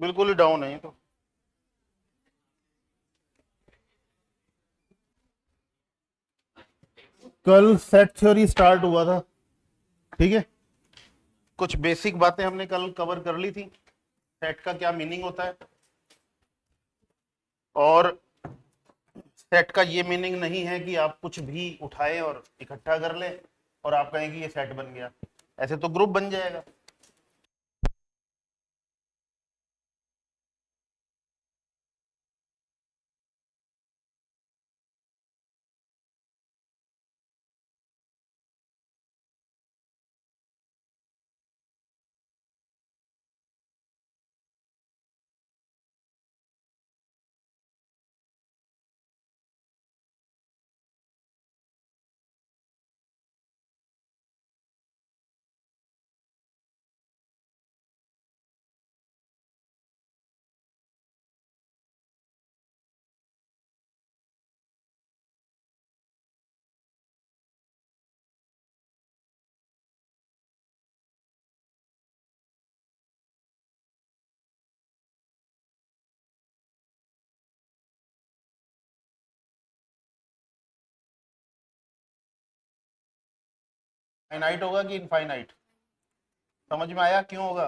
बिल्कुल ही डाउन है ये तो। कल सेट थ्योरी स्टार्ट हुआ था, ठीक है। कुछ बेसिक बातें हमने कल कवर कर ली थी, सेट का क्या मीनिंग होता है। और सेट का ये मीनिंग नहीं है कि आप कुछ भी उठाएं और इकट्ठा कर लें और आप कहें कि ये सेट बन गया, ऐसे तो ग्रुप बन जाएगा। फाइनाइट होगा कि इनफाइनाइट, समझ में आया क्यों होगा?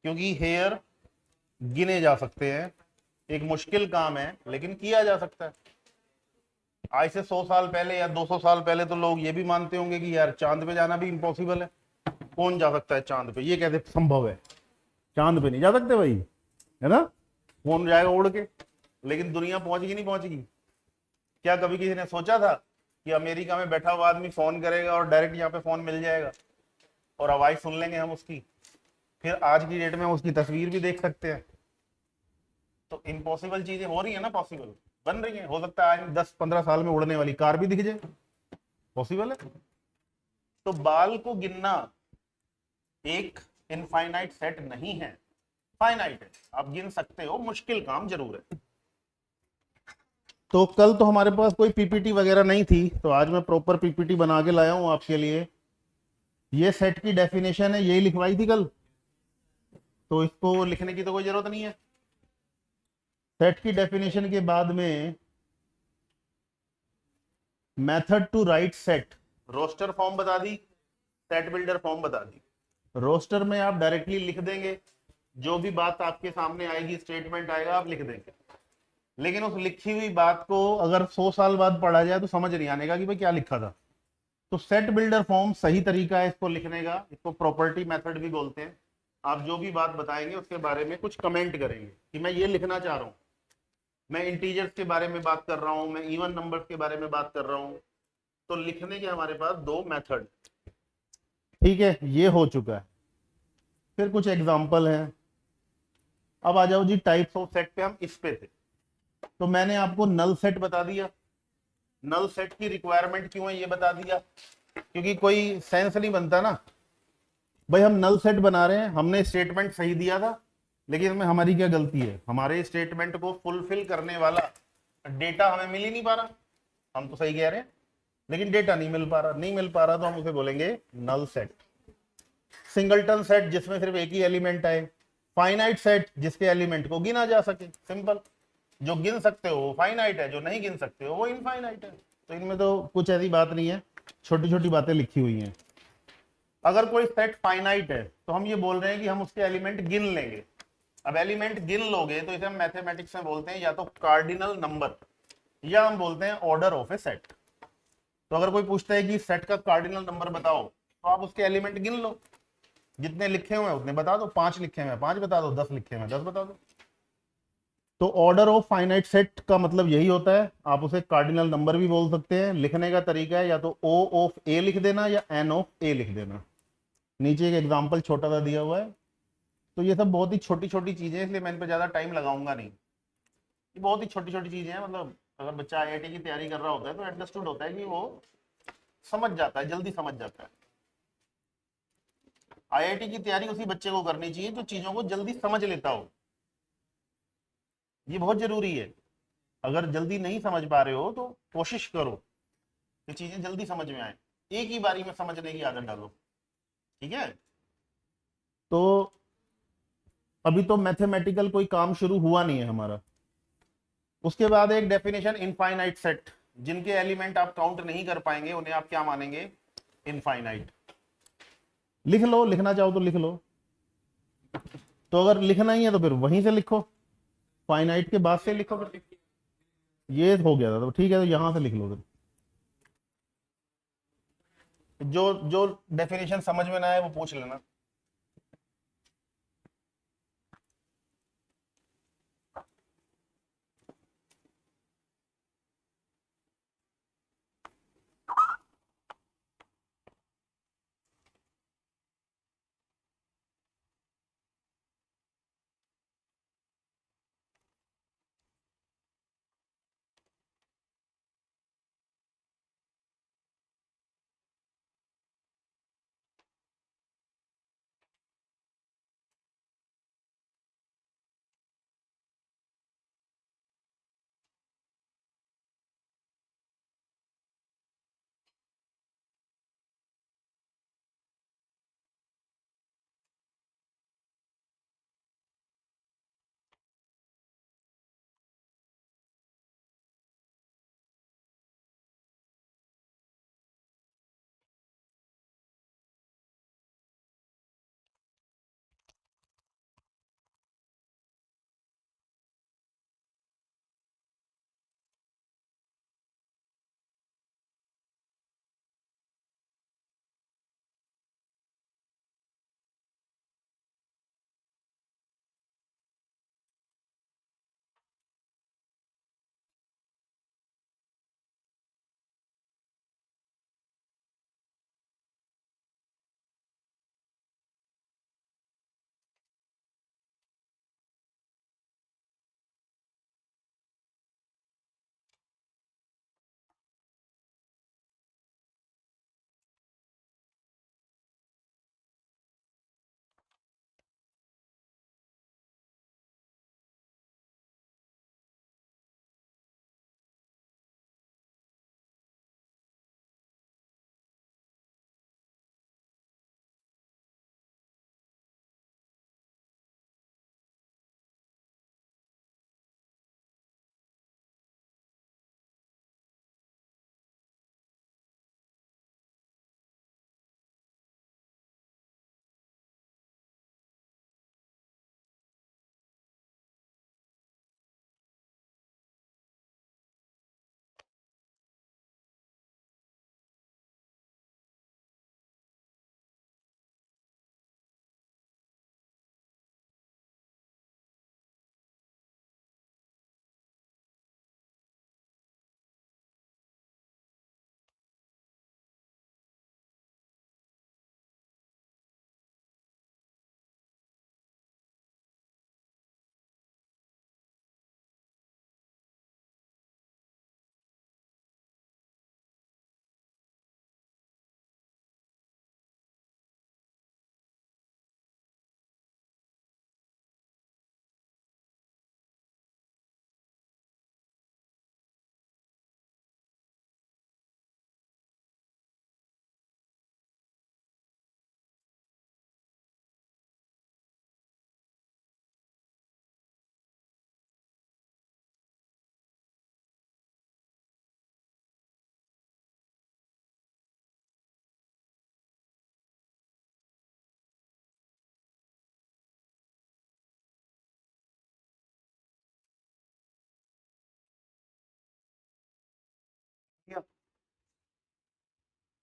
क्योंकि हेयर गिने जा सकते हैं, एक मुश्किल काम है लेकिन किया जा सकता है। आज से 100 साल पहले या 200 साल पहले तो लोग ये भी मानते होंगे कि यार चांद पे जाना भी इम्पॉसिबल है, कौन जा सकता है चांद पे, ये कैसे संभव है, चांद पे नहीं जा सकते भाई, है ना, कौन जाएगा उड़ के। लेकिन दुनिया पहुंचेगी नहीं पहुंचेगी? क्या कभी किसी ने सोचा था कि अमेरिका में बैठा हुआ आदमी फोन करेगा और डायरेक्ट यहाँ पे फोन मिल जाएगा और आवाज सुन लेंगे हम उसकी, फिर आज की डेट में हम उसकी तस्वीर भी देख सकते हैं। तो इम्पॉसिबल चीजें हो रही है ना पॉसिबल, बन रही है। हो सकता है आज 10-15 साल में उड़ने वाली कार भी दिख जाए, पॉसिबल है। तो बाल को गिनना एक इनफाइनाइट सेट नहीं है, फाइनाइट है, आप गिन सकते हो, मुश्किल काम जरूर है। तो कल तो हमारे पास कोई पीपीटी वगैरह नहीं थी, तो आज मैं प्रॉपर पीपीटी बना के लाया हूं आपके लिए। ये सेट की डेफिनेशन है, यही लिखवाई थी कल, तो इसको लिखने की तो कोई जरूरत नहीं है। सेट की डेफिनेशन के बाद में method to write set, roster form बता दी, सेट बिल्डर फॉर्म बता दी। रोस्टर में आप डायरेक्टली लिख देंगे, जो भी बात आपके सामने आएगी, स्टेटमेंट आएगा, आप लिख देंगे। लेकिन उस लिखी हुई बात को अगर 100 साल बाद पढ़ा जाए तो समझ नहीं आने का कि भाई क्या लिखा था। तो सेट बिल्डर फॉर्म सही तरीका है इसको लिखने का, इसको प्रॉपर्टी मेथड भी बोलते हैं। आप जो भी बात बताएंगे उसके बारे में कुछ कमेंट करेंगे कि मैं ये लिखना चाह रहा हूँ, मैं इंटीजर्स के बारे में बात कर रहा हूँ, मैं इवन नंबर्स के बारे में बात कर रहा हूँ। तो लिखने के हमारे पास दो मेथड, ठीक है, ये हो चुका है। फिर कुछ एग्जाम्पल है। अब आ जाओ जी टाइप्स ऑफ सेट पे, हम इस पे थे। तो मैंने आपको नल सेट बता दिया, नल सेट की रिक्वायरमेंट क्यों है ये बता दिया, क्योंकि कोई सेंस नहीं बनता ना भाई, हम नल सेट बना रहे हैं, हमने स्टेटमेंट सही दिया था, लेकिन इसमें हमारी क्या गलती है, हमारे स्टेटमेंट को फुलफिल करने वाला डेटा हमें मिल ही नहीं पा रहा। हम तो सही कह रहे हैं लेकिन डेटा नहीं मिल पा रहा, नहीं मिल पा रहा तो हम उसे बोलेंगे नल सेट। सिंगलटन सेट जिसमें सिर्फ एक ही एलिमेंट आए, फाइनाइट सेट जिसके एलिमेंट को गिना जा सके, सिंपल। जो गिन सकते हो वो फाइनाइट है, जो नहीं गिन सकते हो वो इनफाइनाइट है। तो इनमें तो कुछ ऐसी बात नहीं है, छोटी छोटी बातें लिखी हुई हैं। अगर कोई सेट फाइनाइट है तो हम ये बोल रहे हैं कि हम उसके एलिमेंट गिन लेंगे। अब एलिमेंट गिन लोगे तो इसे हम मैथमेटिक्स में बोलते हैं या तो कार्डिनल नंबर, या हम बोलते हैं ऑर्डर ऑफ ए सेट। तो अगर कोई पूछता है कि सेट का कार्डिनल नंबर बताओ, तो आप उसके एलिमेंट गिन लो, जितने लिखे हुए हैं उतने बता दो, 5 लिखे हुए हैं 5 बता दो, 10 लिखे हुए हैं 10 बता दो। तो ऑर्डर ऑफ फाइनाइट सेट का मतलब यही होता है, आप उसे कार्डिनल नंबर भी बोल सकते हैं। लिखने का तरीका है या तो ओ ऑफ ए लिख देना या एन ऑफ ए लिख देना। नीचे एक एग्जांपल छोटा सा दिया हुआ है। तो ये सब बहुत ही छोटी छोटी चीजें हैं, इसलिए मैं इन पर ज्यादा टाइम लगाऊंगा नहीं। ये बहुत ही छोटी छोटी चीजें हैं, मतलब अगर बच्चा आईआईटी की तैयारी कर रहा होता है तो अंडरस्टूड होता है कि वो समझ जाता है, जल्दी समझ जाता है। आईआईटी की तैयारी उसी बच्चे को करनी चाहिए जो चीजों को जल्दी समझ लेता हो, ये बहुत जरूरी है। अगर जल्दी नहीं समझ पा रहे हो तो कोशिश करो कि चीजें जल्दी समझ में आए, एक ही बारी में समझने की आदत डालो, ठीक है। तो अभी तो मैथमेटिकल कोई काम शुरू हुआ नहीं है हमारा। उसके बाद एक डेफिनेशन इनफाइनाइट सेट, जिनके एलिमेंट आप काउंट नहीं कर पाएंगे उन्हें आप क्या मानेंगे, इनफाइनाइट। लिख लो, लिखना चाहो तो लिख लो, तो अगर लिखना ही है तो फिर वहीं से लिखो, फाइनाइट के बाद से लिखो फिर। ये हो गया था तो ठीक है, तो यहां से लिख लो फिर। जो जो डेफिनेशन समझ में ना आए वो पूछ लेना।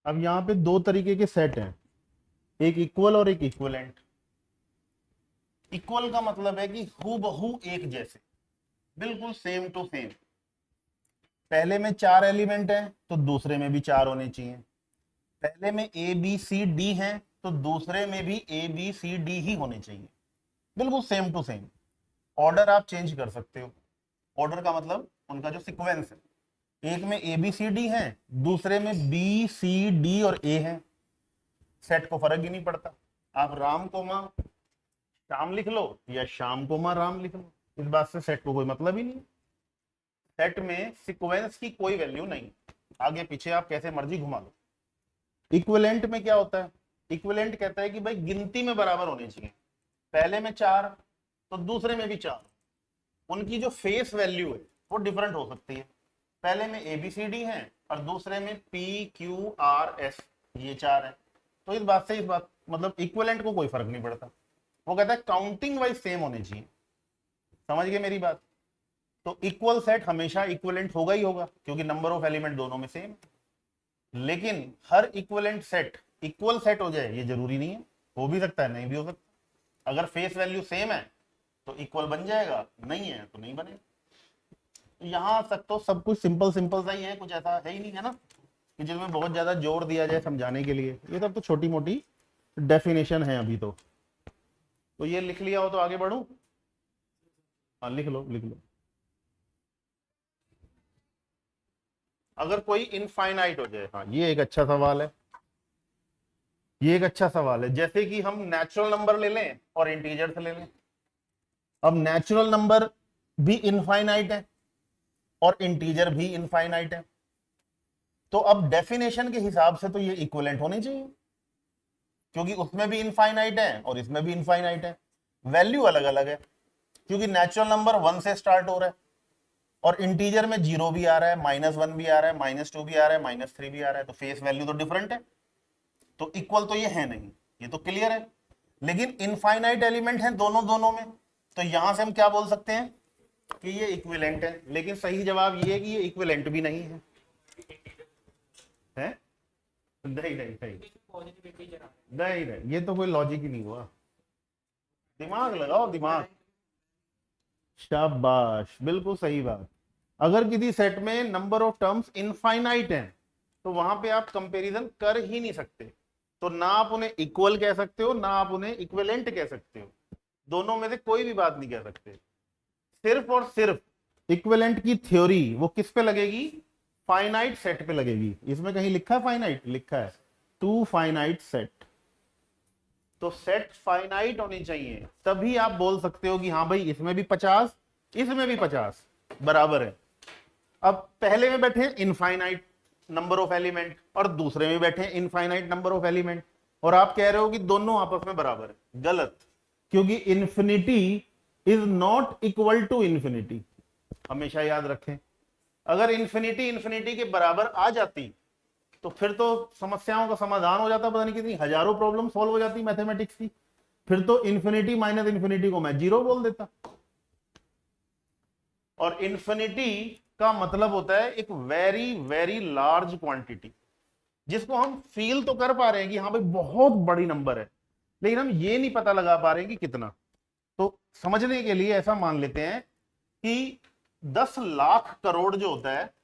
अब यहाँ पे दो तरीके के सेट हैं, एक इक्वल और एक इक्वलेंट। इक्वल का मतलब है कि हूबहू एक जैसे, बिल्कुल सेम टू सेम। पहले में 4 एलिमेंट हैं तो दूसरे में भी 4 होने चाहिए। पहले में ए बी सी डी हैं तो दूसरे में भी ए बी सी डी ही होने चाहिए, बिल्कुल सेम टू सेम। ऑर्डर आप चेंज कर सकते हो। ऑर्डर का मतलब उनका जो सीक्वेंस है, एक में ए बी सी डी है, दूसरे में बी सी डी और ए है, सेट को फर्क ही नहीं पड़ता। आप राम कोमा श्याम लिख लो या श्याम कोमा राम लिख लो, इस बात से सेट को कोई मतलब ही नहीं। सेट में सीक्वेंस की कोई वैल्यू नहीं, आगे पीछे आप कैसे मर्जी घुमा लो। इक्विवेलेंट में क्या होता है, इक्विवेलेंट कहता है कि भाई गिनती में बराबर होने चाहिए। पहले में 4 तो दूसरे में भी 4। उनकी जो फेस वैल्यू है वो डिफरेंट हो सकती है। पहले में ABCD है और दूसरे में PQRS, ये 4 है। तो इस बात से इस बात मतलब इक्विवेलेंट को कोई फर्क नहीं पड़ता। वो कहता है काउंटिंग वाइज सेम होने चाहिए। समझ गए मेरी बात? तो इक्वल सेट हमेशा इक्विवेलेंट होगा ही होगा, क्योंकि नंबर ऑफ एलिमेंट दोनों में सेम। लेकिन हर इक्विवेलेंट सेट इक्वल सेट हो जाए ये जरूरी नहीं है, हो भी सकता है, नहीं भी हो सकता। अगर फेस वैल्यू सेम है तो इक्वल बन जाएगा, नहीं है तो नहीं बनेगा। यहां तक तो सब कुछ सिंपल सिंपल सा ही है, कुछ ऐसा है ही नहीं है ना कि जिसमें बहुत ज्यादा जोर दिया जाए समझाने के लिए। ये सब तो छोटी मोटी डेफिनेशन है अभी तो ये लिख लिया हो तो आगे बढ़ूं? हाँ लिख लो लिख लो। अगर कोई इनफाइनाइट हो जाए, हाँ ये एक अच्छा सवाल है, ये एक अच्छा सवाल है। जैसे कि हम नेचुरल नंबर ले लें और इंटीजर्स ले लें। अब नेचुरल नंबर भी इनफाइनाइट है और इंटीजर भी इनफाइनाइट है, तो अब डेफिनेशन के हिसाब से तो ये इक्विवेलेंट होने चाहिए, क्योंकि उसमें भी इनफाइनाइट है और इसमें भी इनफाइनाइट है। वैल्यू अलग अलग है, क्योंकि नेचुरल नंबर 1 से स्टार्ट हो रहा है और इंटीजर में 0 भी आ रहा है, -1 भी आ रहा है, -2 भी आ रहा है, -3 भी आ रहा है, तो फेस वैल्यू तो डिफरेंट है। तो इक्वल तो ये है नहीं, ये तो क्लियर है। लेकिन इनफाइनाइट एलिमेंट है दोनों दोनों में, तो यहां से हम क्या बोल सकते हैं कि ये इक्विवेलेंट है। लेकिन सही जवाब ये है कि ये इक्विवेलेंट भी नहीं है, है? नहीं नहीं नहीं नहीं नहीं, ये तो कोई लॉजिक ही नहीं हुआ। दिमाग लगाओ दिमाग। शाबाश, बिल्कुल सही बात। अगर किसी सेट में नंबर ऑफ टर्म्स इनफाइनाइट हैं तो वहां पे आप कंपैरिजन कर ही नहीं सकते। तो ना आप उन्हें इक्वल कह सकते हो ना आप उन्हें इक्विवेलेंट कह सकते हो, दोनों में से कोई भी बात नहीं कह सकते। सिर्फ और सिर्फ इक्विवेलेंट की थ्योरी वो किस पे लगेगी? फाइनाइट सेट पे लगेगी। इसमें कहीं लिखा है फाइनाइट? लिखा है टू फाइनाइट सेट। तो सेट फाइनाइट होनी चाहिए, तभी आप बोल सकते हो कि हाँ भाई इसमें भी 50 इसमें भी 50 बराबर है। अब पहले में बैठे इनफाइनाइट नंबर ऑफ एलिमेंट और दूसरे में बैठे इनफाइनाइट नंबर ऑफ एलिमेंट, और आप कह रहे हो कि दोनों आपस में बराबर है। गलत, क्योंकि infinity is not equal to infinity. हमेशा याद रखें, अगर इंफिनिटी इंफिनिटी के बराबर आ जाती तो फिर तो समस्याओं का समाधान हो जाता, पता नहीं कितनी हजारों प्रॉब्लम सॉल्व हो जाती मैथमेटिक्स की। फिर तो इंफिनिटी माइनस इंफिनिटी को मैं 0 बोल देता। और इंफिनिटी का मतलब होता है एक वेरी वेरी लार्ज क्वांटिटी, जिसको हम फील तो कर पा रहे हैं कि हाँ भाई बहुत बड़ी नंबर है, लेकिन हम ये नहीं पता लगा पा रहे हैं कि कितना। तो समझने के लिए ऐसा मान लेते हैं कि 10 लाख करोड़ जो होता है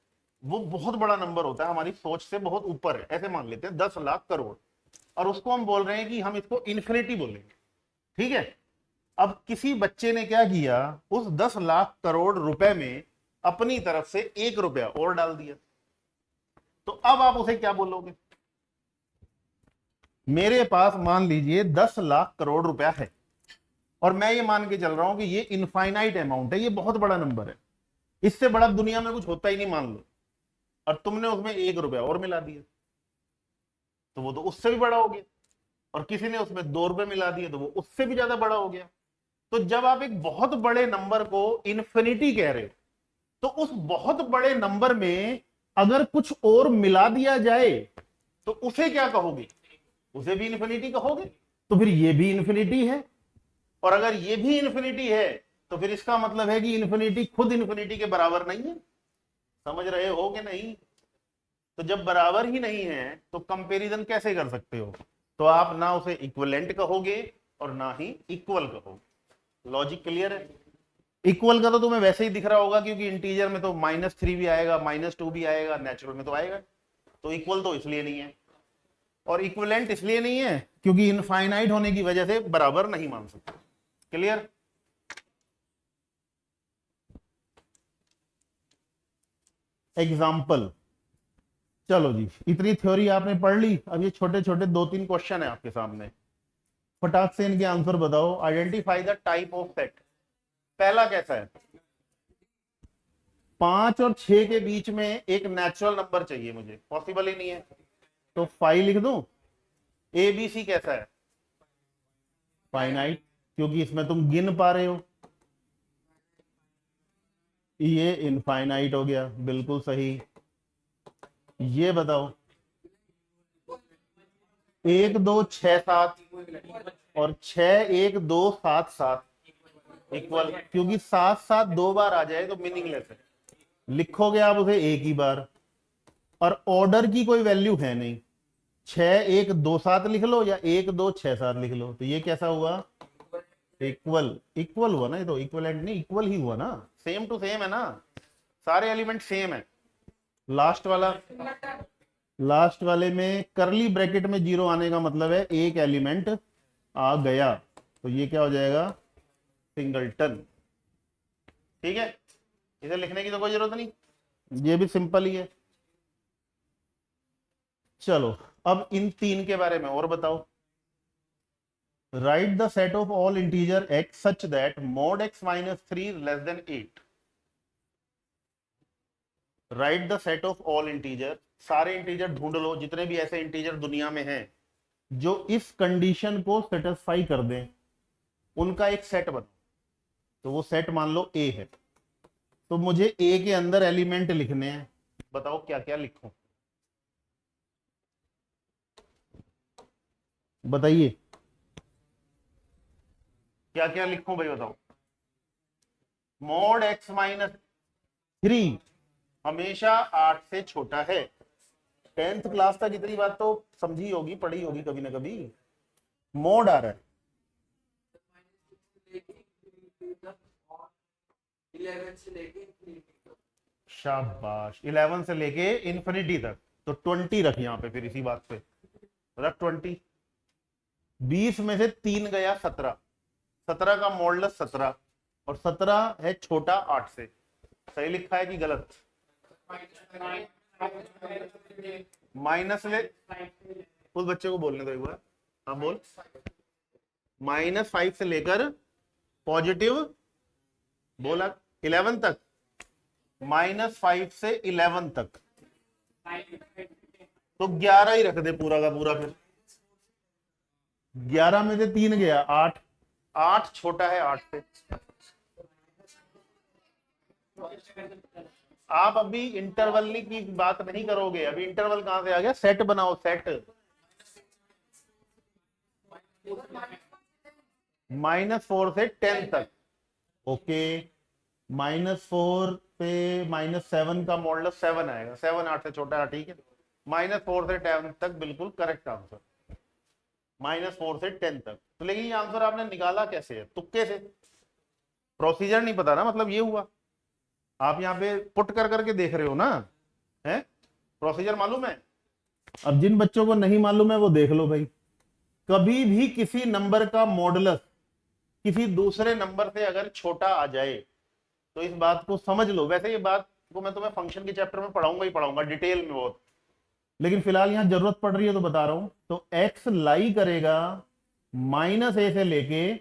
वो बहुत बड़ा नंबर होता है, हमारी सोच से बहुत ऊपर है, ऐसे मान लेते हैं 10 लाख करोड़, और उसको हम बोल रहे हैं कि हम इसको इन्फिनिटी बोलेंगे। ठीक है? अब किसी बच्चे ने क्या किया, उस 10 लाख करोड़ रुपए में अपनी तरफ से 1 रुपया और डाल दिया, तो अब आप उसे क्या बोलोगे? मेरे पास मान लीजिए 10 लाख करोड़ रुपया है और मैं ये मान के चल रहा हूं कि ये इनफाइनाइट अमाउंट है, ये बहुत बड़ा नंबर है, इससे बड़ा दुनिया में कुछ होता ही नहीं मान लो, और तुमने उसमें 1 रुपया और मिला दिया तो वो तो उससे भी बड़ा हो गया, और किसी ने उसमें 2 रुपए मिला दिए तो वो उससे भी ज्यादा बड़ा हो गया। तो जब आप एक बहुत बड़े नंबर को इन्फिनिटी कह रहे हो, तो उस बहुत बड़े नंबर में अगर कुछ और मिला दिया जाए तो उसे क्या कहोगे? उसे भी इन्फिनिटी कहोगे। तो फिर ये भी इन्फिनिटी है, और अगर ये भी इन्फिनिटी है तो फिर इसका मतलब है कि इन्फिनिटी खुद इन्फिनिटी के बराबर नहीं है। समझ रहे हो कि नहीं? तो जब बराबर ही नहीं है तो कंपैरिजन कैसे कर सकते हो? तो आप ना उसे इक्विवेलेंट कहोगे और ना ही इक्वल कहोगे। लॉजिक क्लियर है? इक्वल का तो तुम्हें वैसे ही दिख रहा होगा, क्योंकि इंटीजर में तो -3 भी आएगा, -2 भी आएगा, नेचुरल में तो आएगा। तो इक्वल तो इसलिए नहीं है, और इक्विवेलेंट इसलिए नहीं है क्योंकि इनफाइनाइट होने की वजह से बराबर नहीं मान सकते। क्लियर? एग्जाम्पल। चलो जी, इतनी थ्योरी आपने पढ़ ली, अब ये छोटे छोटे 2-3 क्वेश्चन है आपके सामने, फटाक से इनके आंसर बताओ। Identify the type of set. पहला कैसा है? 5 और 6 के बीच में एक नेचुरल नंबर चाहिए मुझे, पॉसिबल ही नहीं है, तो 5 लिख दूं। ABC कैसा है? फाइनाइट, क्योंकि इसमें तुम गिन पा रहे हो, ये इनफाइनाइट हो गया, बिल्कुल सही। ये बताओ 1 2 6 7 और 6 1 2 7 7 इक्वल, क्योंकि 7 7 दो बार आ जाए तो मीनिंगलेस है, लिखोगे आप उसे एक ही बार, और ऑर्डर की कोई वैल्यू है नहीं। 6 1 2 7 लिख लो या 1 2 6 7 लिख लो, तो ये कैसा हुआ? इक्वल। इक्वल हुआ ना, ये तो इक्वलेंट नहीं, इक्वल ही हुआ ना, सेम टू सेम है ना, सारे एलिमेंट सेम है। लास्ट वाला, लास्ट वाले में करली ब्रैकेट में जीरो आने का मतलब है एक एलिमेंट आ गया, तो ये क्या हो जाएगा? सिंगलटन। ठीक है, इसे लिखने की तो कोई जरूरत नहीं, ये भी सिंपल ही है। चलो अब इन तीन के बारे में और बताओ। Right the set of all integer x such that mod x minus 3 less than 8। Right the set of all integer, सारे इंटीजर ढूंढ लो जितने भी ऐसे इंटीजर दुनिया में हैं जो इस कंडीशन को सेटिस्फाई कर दें, उनका एक सेट बनाओ। तो वो सेट मान लो a है, तो मुझे a के अंदर एलिमेंट लिखने हैं, बताओ क्या क्या लिखूं? बताइए क्या क्या लिखूं भाई, बताओ। mod x माइनस 3 हमेशा 8 से छोटा है। 10th क्लास तक इतनी बात तो समझी होगी, पढ़ी होगी कभी ना कभी। मोड आ रहा है 11 से लेके शाबाश, 11 से लेके इंफिनिटी तक, तो 20 रख यहाँ पे, फिर इसी बात पे रख 20। 20 में से 3 गया 17, 17 का मॉडुलस 17, और 17 है छोटा 8 से। सही लिखा है कि गलत? माइनस ले, उस बच्चे को बोलने दो एक बार। हाँ बोल। -5 से लेकर पॉजिटिव बोला 11 तक, -5 से 11 तक, तो 11 ही रख दे पूरा का पूरा। फिर 11 में से 3 गया 8, 8 छोटा है 8 से। आप अभी इंटरवल की बात नहीं करोगे, अभी इंटरवल कहां से आ गया? सेट बनाओ, सेट। -4 से 10 तक, ओके। -4 पे -7 का मॉडुलस 7 आएगा, 7 8 से छोटा है, ठीक है। -4 से 10 तक बिल्कुल करेक्ट आंसर, -4 से 10 तक। तो लेकिन ये आंसर आपने निकाला कैसे है? तुक्के से, प्रोसीजर नहीं पता ना, मतलब ये हुआ। आप यहाँ पे पुट कर करके देख रहे हो ना, है प्रोसीजर मालूम है? अब जिन बच्चों को नहीं मालूम है वो देख लो भाई। कभी भी किसी नंबर का मॉडुलस किसी दूसरे नंबर से अगर छोटा आ जाए तो इस बात को समझ लो। वैसे ये बात को मैं तुम्हें फंक्शन के चैप्टर में पढ़ाऊंगा ही पढ़ाऊंगा डिटेल में बहुत, लेकिन फिलहाल यहां जरूरत पड़ रही है तो बता रहा हूं। तो x लाई करेगा -a से लेके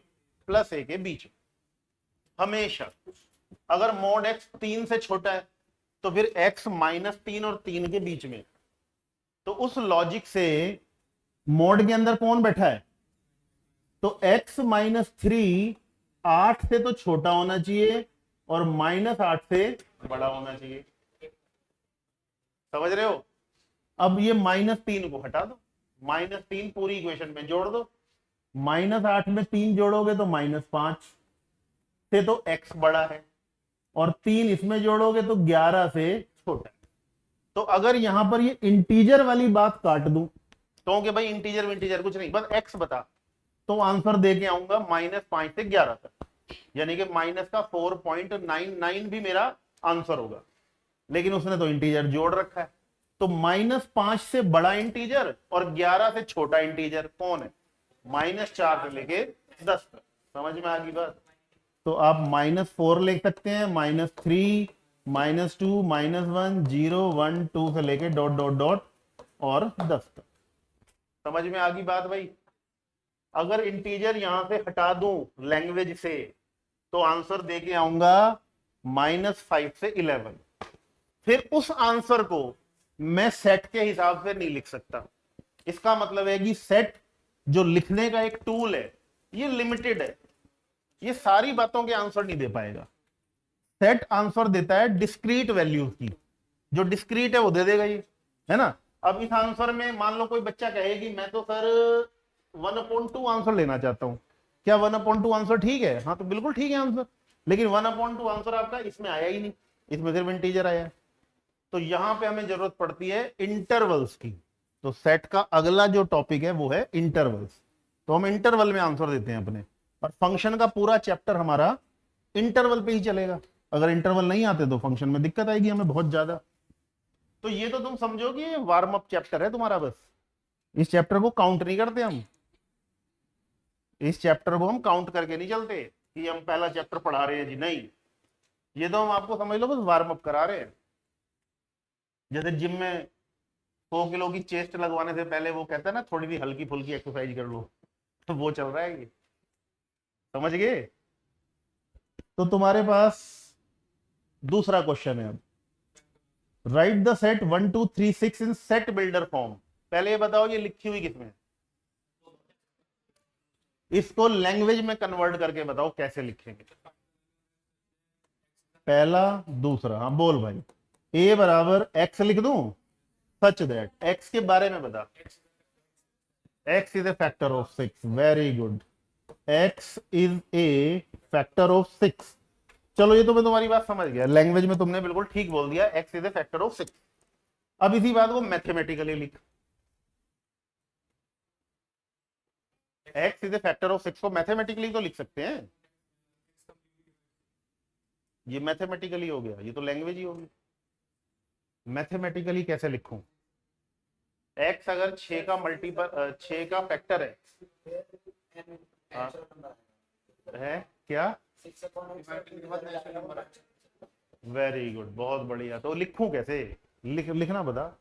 +a के बीच में हमेशा। अगर mod x 3 से छोटा है तो फिर x -3 और 3 के बीच में। तो उस लॉजिक से मोड के अंदर कौन बैठा है? तो x -3 8 से तो छोटा होना चाहिए और -8 से बड़ा होना चाहिए। समझ रहे हो? अब ये -3 को हटा दो, -3 पूरी इक्वेशन में जोड़ दो, -8 में 3 जोड़ोगे तो -5 से तो x बड़ा है, और 3 इसमें जोड़ोगे तो 11 से छोटा है। तो अगर यहां पर ये इंटीजर वाली बात काट दूं तो कि भाई इंटीजर इंटीजर कुछ नहीं, बस x बता, तो आंसर दे के आऊंगा -5 से 11 तक, यानी कि माइनस का 4.99 भी मेरा आंसर होगा। लेकिन उसने तो इंटीजर जोड़ रखा है, तो -5 से बड़ा इंटीजर और 11 से छोटा इंटीजर कौन है? -4 से लेके 10 तक। समझ में आ गई बात? तो आप -4 लिख सकते हैं, -3 -2 -1 0 1 2 से लेके डॉट डॉट डॉट और 10 तक। समझ में आ गई बात भाई? अगर इंटीजर यहां से हटा दूं लैंग्वेज से तो आंसर दे के आऊंगा -5 से 11। फिर उस आंसर को मैं सेट के हिसाब से नहीं लिख सकता। इसका मतलब है कि सेट जो लिखने का एक टूल है ये लिमिटेड है, ये सारी बातों के आंसर नहीं दे पाएगा। सेट आंसर देता है डिस्क्रीट वैल्यूज की, जो डिस्क्रीट है वो दे देगा ये, है ना। अब इस आंसर में मान लो कोई बच्चा कहे कि मैं तो सर 1/2 आंसर लेना चाहता हूं, क्या 1/2 आंसर ठीक है? हाँ तो बिल्कुल ठीक है आंसर, लेकिन 1/2 आंसर आपका इसमें आया ही नहीं, इसमें सिर्फ इंटीजर आया है। तो यहां पे हमें जरूरत पड़ती है इंटरवल्स की। तो सेट का अगला जो टॉपिक है वो है इंटरवल्स। तो हम इंटरवल में आंसर देते हैं अपने, और फंक्शन का पूरा चैप्टर हमारा इंटरवल पे ही चलेगा। अगर इंटरवल नहीं आते तो फंक्शन में दिक्कत आएगी हमें बहुत ज्यादा। तो ये तो तुम समझो कि वार्म अप चैप्टर है तुम्हारा, बस इस चैप्टर को काउंट नहीं करते हम, इस चैप्टर को हम काउंट करके नहीं चलते कि हम पहला चैप्टर पढ़ा रहे हैं जी, नहीं, ये तो हम आपको समझ लो बस वार्म अप करा रहे हैं। जैसे जिम में 100 किलो की चेस्ट लगवाने से पहले वो कहता है ना थोड़ी सी हल्की फुल्की एक्सरसाइज कर लो, तो वो चल रहा है ये, समझ गए। तो तुम्हारे पास दूसरा क्वेश्चन है, अब right the set 1 2 3 6 in set builder form. पहले ये बताओ ये लिखी हुई किसमें है? इसको लैंग्वेज में कन्वर्ट करके बताओ कैसे लिखेंगे। पहला दूसरा, हाँ बोल भाई। ए बराबर एक्स लिख दूं, सच दैट एक्स के बारे में बता। X is A factor of 6, very good, x is A factor of 6। चलो ये तो मैं तुम्हारी बात समझ गया, लैंग्वेज में तुमने बिल्कुल ठीक बोल दिया, x is A factor of 6। अब इसी बात को मैथमेटिकली लिख, x is A factor of 6 को मैथमेटिकली तो लिख सकते हैं, ये मैथमेटिकली हो गया, ये तो लैंग्वेज ही होगी। मैथमेटिकली कैसे लिखूं? एक्स अगर 6 का मल्टीपल 6 का फैक्टर है क्या? वेरी गुड, बहुत बढ़िया। तो लिखूं कैसे? लिखना बता।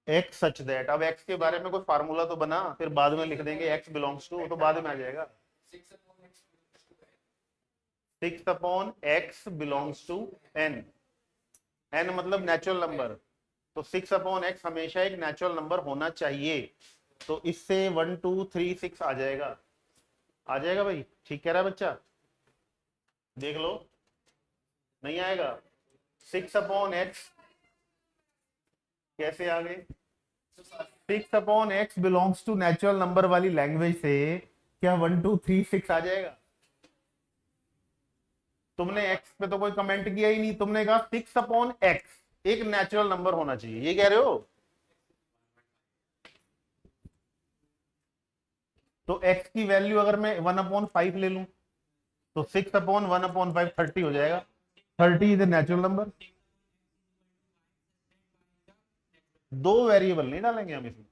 एक्स सच दैट, अब एक्स के बारे में कोई फार्मूला तो बना, फिर बाद में लिख देंगे एक्स बिलोंग्स टू, वो तो बाद में आ जाएगा। 6 upon X belongs to N, N मतलब नेचुरल नंबर, तो 6 अपॉन एक्स हमेशा एक नेचुरल नंबर होना चाहिए। तो इससे 1 2 3 6 आ जाएगा, आ जाएगा भाई, ठीक कह रहा है बच्चा, देख लो, नहीं आएगा। 6 अपॉन एक्स कैसे आ गए? 6 upon X belongs to natural number वाली लैंग्वेज से क्या 1 2 3 6 आ जाएगा? तुमने एक्स पे तो कोई कमेंट किया ही नहीं, तुमने कहा 6 अपॉन एक्स एक नेचुरल नंबर होना चाहिए, ये कह रहे हो। तो एक्स की वैल्यू अगर मैं 1/5 ले लूं तो 6 अपॉन 1/5 30 हो जाएगा, 30 इज ए नेचुरल नंबर। दो वेरिएबल नहीं डालेंगे हम इसमें,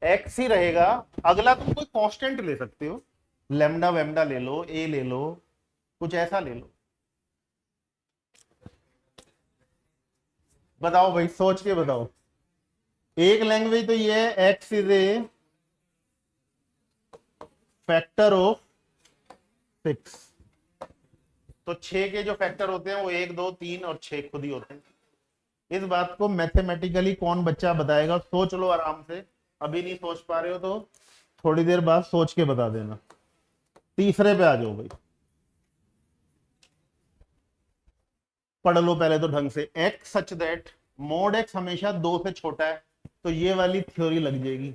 एक्स ही रहेगा। अगला तुम कोई कांस्टेंट ले सकते हो, लेमडा वेमडा ले लो, ए ले लो, कुछ ऐसा ले लो। बताओ भाई, सोच के बताओ। एक लैंग्वेज तो ये है x is A factor of 6, तो 6 के जो फैक्टर होते हैं वो 1 2 3 और 6 खुद ही होते हैं। इस बात को मैथमेटिकली कौन बच्चा बताएगा? सोच लो आराम से, अभी नहीं सोच पा रहे हो तो थोड़ी देर बाद सोच के बता देना। तीसरे पे आ जाओ भाई, पढ़ लो पहले तो ढंग से। X such that mode x हमेशा 2 से छोटा है, तो ये वाली थ्योरी लग जाएगी।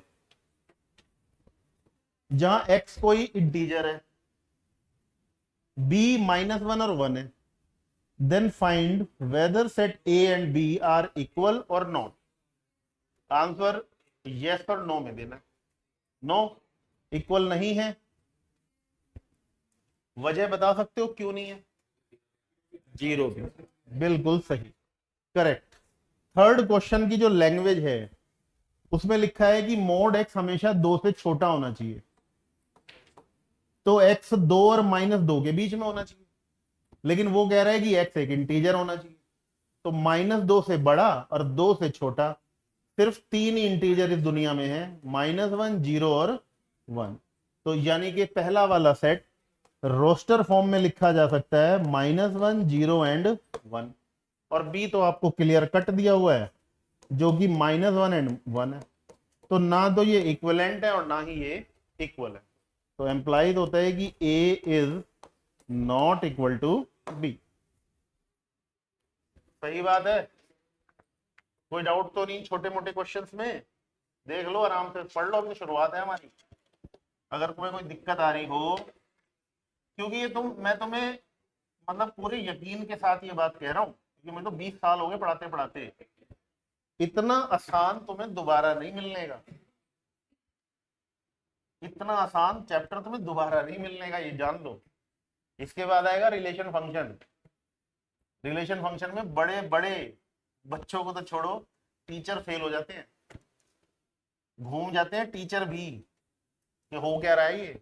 जहां एक्स कोई इंटीजर है, बी -1 और 1 है, then find whether set A and B are equal or not। Answer yes और no में देना। नो, इक्वल नहीं है, वजह बता सकते हो क्यों नहीं है? 0 भी, बिल्कुल सही, करेक्ट। थर्ड क्वेश्चन की जो लैंग्वेज है उसमें लिखा है कि मोड एक्स हमेशा 2 से छोटा होना चाहिए, तो एक्स 2 और -2 के बीच में होना चाहिए, लेकिन वो कह रहा है कि एक्स एक इंटीजर होना चाहिए। तो -2 से बड़ा और 2 से छोटा, सिर्फ 3 ही इंटीजर इस दुनिया में है, -1 0 और 1। तो यानी कि पहला वाला सेट रोस्टर फॉर्म में लिखा जा सकता है -1 0 एंड 1, और बी तो आपको क्लियर कट दिया हुआ है जो कि -1 एंड 1 है। तो ना तो ये इक्विवेलेंट है और ना ही ये इक्वल है, तो एम्प्लाइज होता है कि A is not equal to B. सही बात है, कोई डाउट तो नहीं छोटे मोटे क्वेश्चंस में? देख लो आराम से पढ़ लो, अपनी शुरुआत है हमारी। अगर तुम्हें कोई दिक्कत आ रही हो, क्योंकि ये मैं तुम्हें मतलब पूरे यकीन के साथ ये बात कह रहा हूँ कि मैं तो 20 साल हो गए पढ़ाते पढ़ाते, इतना आसान तुम्हें दोबारा नहीं मिलने का, इतना आसान चैप्टर तुम्हें दोबारा नहीं मिलने का, ये जान लो। इसके बाद आएगा रिलेशन फंक्शन। रिलेशन फंक्शन में बड़े बड़े बच्चों को तो छोड़ो, टीचर फेल हो जाते हैं, घूम जाते हैं टीचर भी कि हो क्या रहा है ये,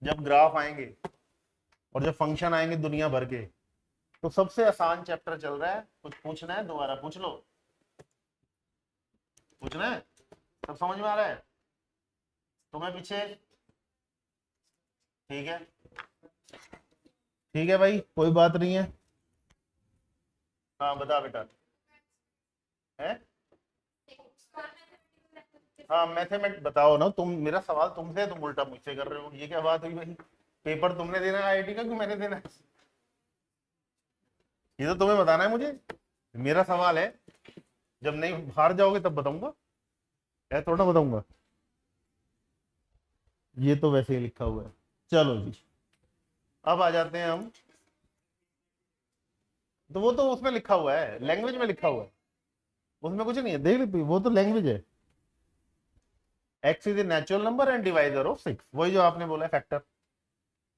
जब ग्राफ आएंगे और जब फंक्शन आएंगे दुनिया भर के। तो सबसे आसान चैप्टर चल रहा है, कुछ पूछना है दोबारा पूछ लो, पूछना है? सब समझ में आ रहा है तुम्हें पीछे? ठीक है, ठीक है भाई, कोई बात नहीं है। हाँ बता बेटा। है हाँ मैथमेटिक्स बताओ ना तुम, मेरा सवाल तुमसे, तुम उल्टा मुझसे कर रहे हो, ये क्या बात हुई भाई? पेपर तुमने देना है आईआईटी का कि मैंने देना है? ये तो तुम्हें बताना है मुझे, मेरा सवाल है। जब नहीं हार जाओगे तब बताऊंगा, ऐसा थोड़ा बताऊंगा। ये तो वैसे ही लिखा हुआ है। चलो जी, अब आ जाते हैं हम, तो वो तो उसमें लिखा हुआ है, लैंग्वेज में लिखा हुआ है, उसमें कुछ नहीं है, देख ली, वो तो लैंग्वेज है। x is a natural number and divisor of 6, वही जो आपने बोला फैक्टर।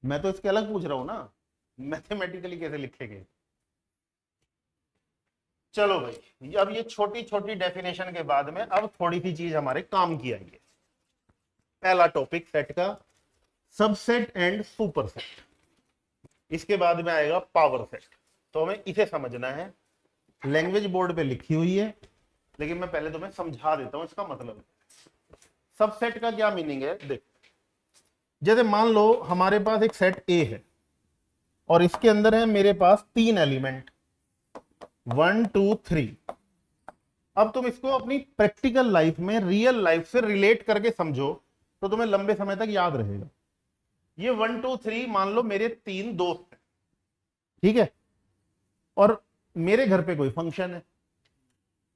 मैं तो इसके अलग पूछ रहा हूं ना, मैथमेटिकली कैसे लिखेंगे। चलो भाई, अब ये छोटी छोटी डेफिनेशन के बाद में अब थोड़ी सी चीज हमारे काम की आई है। पहला टॉपिक सेट का, सबसेट एंड सुपरसेट। इसके बाद में आएगा पावर सेट, तो हमें इसे समझना है। लैंग्वेज बोर्ड पे लिखी हुई है, लेकिन मैं पहले तुम्हें समझा देता हूं इसका मतलब। सबसेट का क्या मीनिंग है, देख, जैसे मान लो हमारे पास एक सेट ए है और इसके अंदर है मेरे पास 3 एलिमेंट 1 2 3। अब तुम इसको अपनी प्रैक्टिकल लाइफ में, रियल लाइफ से रिलेट करके समझो तो तुम्हें लंबे समय तक याद रहेगा। ये 1 2 3 मान लो मेरे 3 दोस्त हैं, ठीक है, और मेरे घर पे कोई फंक्शन है,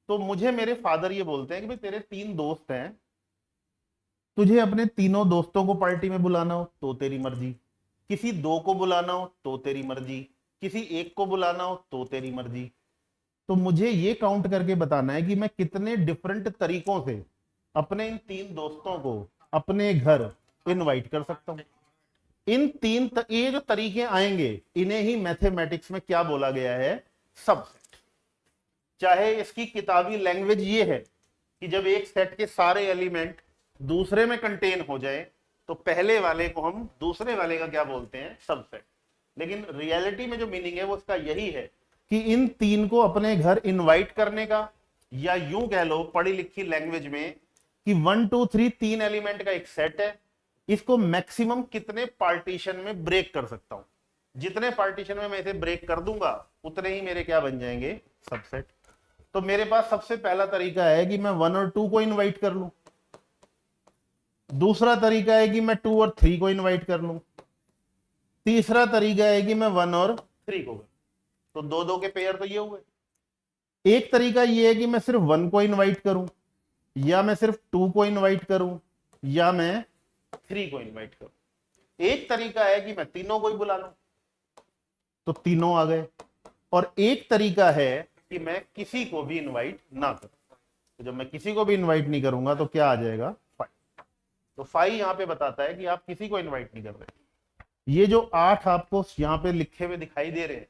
तो मुझे मेरे फादर ये बोलते हैं कि भाई तेरे 3 दोस्त हैं, तुझे अपने तीनों दोस्तों को पार्टी में बुलाना हो तो तेरी मर्जी, किसी 2 को बुलाना हो तो तेरी मर्जी, किसी 1 को बुलाना हो तो तेरी मर्जी। तो मुझे ये काउंट करके बताना है कि मैं कितने डिफरेंट तरीकों से अपने इन 3 दोस्तों को अपने घर इनवाइट कर सकता हूं। ये जो तरीके आएंगे, इन्हें ही मैथमेटिक्स में क्या बोला गया है, सबसेट। चाहे इसकी किताबी लैंग्वेज ये है कि जब एक सेट के सारे एलिमेंट दूसरे में कंटेन हो जाए तो पहले वाले को हम दूसरे वाले का क्या बोलते हैं, सबसेट। लेकिन रियलिटी में जो मीनिंग है वो उसका यही है कि इन 3 को अपने घर इनवाइट करने का, या यूं कह लो पढ़ी लिखी लैंग्वेज में कि 1 2 3 3 एलिमेंट का एक सेट है, इसको मैक्सिमम कितने पार्टीशन में ब्रेक कर सकता हूं। जितने पार्टीशन में मैं इसे ब्रेक कर दूंगा उतने ही मेरे क्या बन जाएंगे, सबसेट। तो मेरे पास सबसे पहला तरीका है कि मैं 1 और 2 को इनवाइट कर लूं। दूसरा तरीका है कि मैं 2 और 3 को इनवाइट कर लूं। तीसरा तरीका है कि मैं 1 और 3 को, तो 2 के पेयर तो ये हुए। एक तरीका ये है कि मैं सिर्फ 1 को इनवाइट करूं, या मैं सिर्फ 2 को इनवाइट करूं, या मैं 3 को इनवाइट करूं। एक तरीका है कि मैं तीनों को ही बुला लूं, तो तीनों आ गए। और एक तरीका है कि मैं किसी को भी इनवाइट ना करूं, तो जब मैं किसी को भी इनवाइट नहीं करूंगा तो क्या आ जाएगा, 5। तो 5 यहां पे बताता है कि आप किसी को इनवाइट नहीं कर रहे। ये जो 8 आपको यहां पे लिखे हुए दिखाई दे रहे हैं,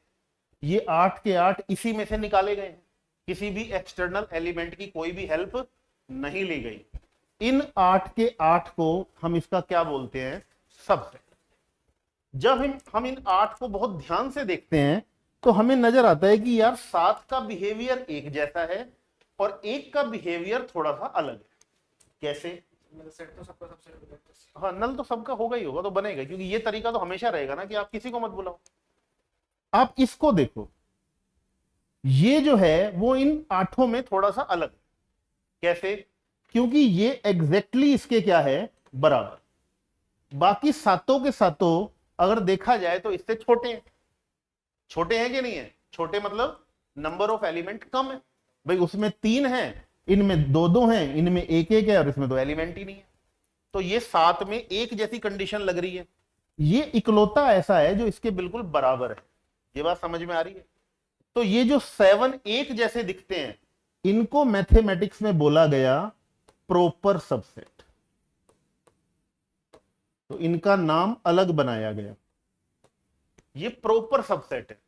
ये 8 के 8 इसी में से निकाले गए हैं, किसी भी एक्सटर्नल एलिमेंट की कोई भी हेल्प नहीं ली गई। इन 8 के 8 को हम इसका क्या बोलते हैं, सबसेट। जब हम इन 8 को बहुत ध्यान से देखते हैं तो हमें नजर आता है कि यार 7 का बिहेवियर एक जैसा है और 1 का बिहेवियर थोड़ा सा अलग है। कैसे? सेट तो सबका सबसेट होगा। हाँ, नल तो सबका होगा ही होगा, तो बनेगा, क्योंकि ये तरीका तो हमेशा रहेगा ना कि आप किसी को मत बुलाओ। आप इसको देखो, ये जो है वो इन 8 में थोड़ा सा अलग है। कैसे? क्योंकि ये एग्जैक्टली इसके क्या है, बराबर। बाकी सातों के सातों अगर देखा जाए तो इससे छोटे हैं। छोटे हैं कि नहीं है? छोटे मतलब नंबर ऑफ एलिमेंट कम है। भाई उसमें 3 हैं, इनमें 2 हैं, इनमें 1 है और इसमें तो एलिमेंट ही नहीं है। तो ये 7 में एक जैसी कंडीशन लग रही है। ये इकलौता ऐसा है जो इसके बिल्कुल बराबर है। ये बात समझ में आ रही है? तो ये जो 7 एक जैसे दिखते हैं, इनको मैथमेटिक्स में बोला गया प्रॉपर सबसेट। तो इनका नाम अलग बनाया गया, ये प्रॉपर सबसेट है।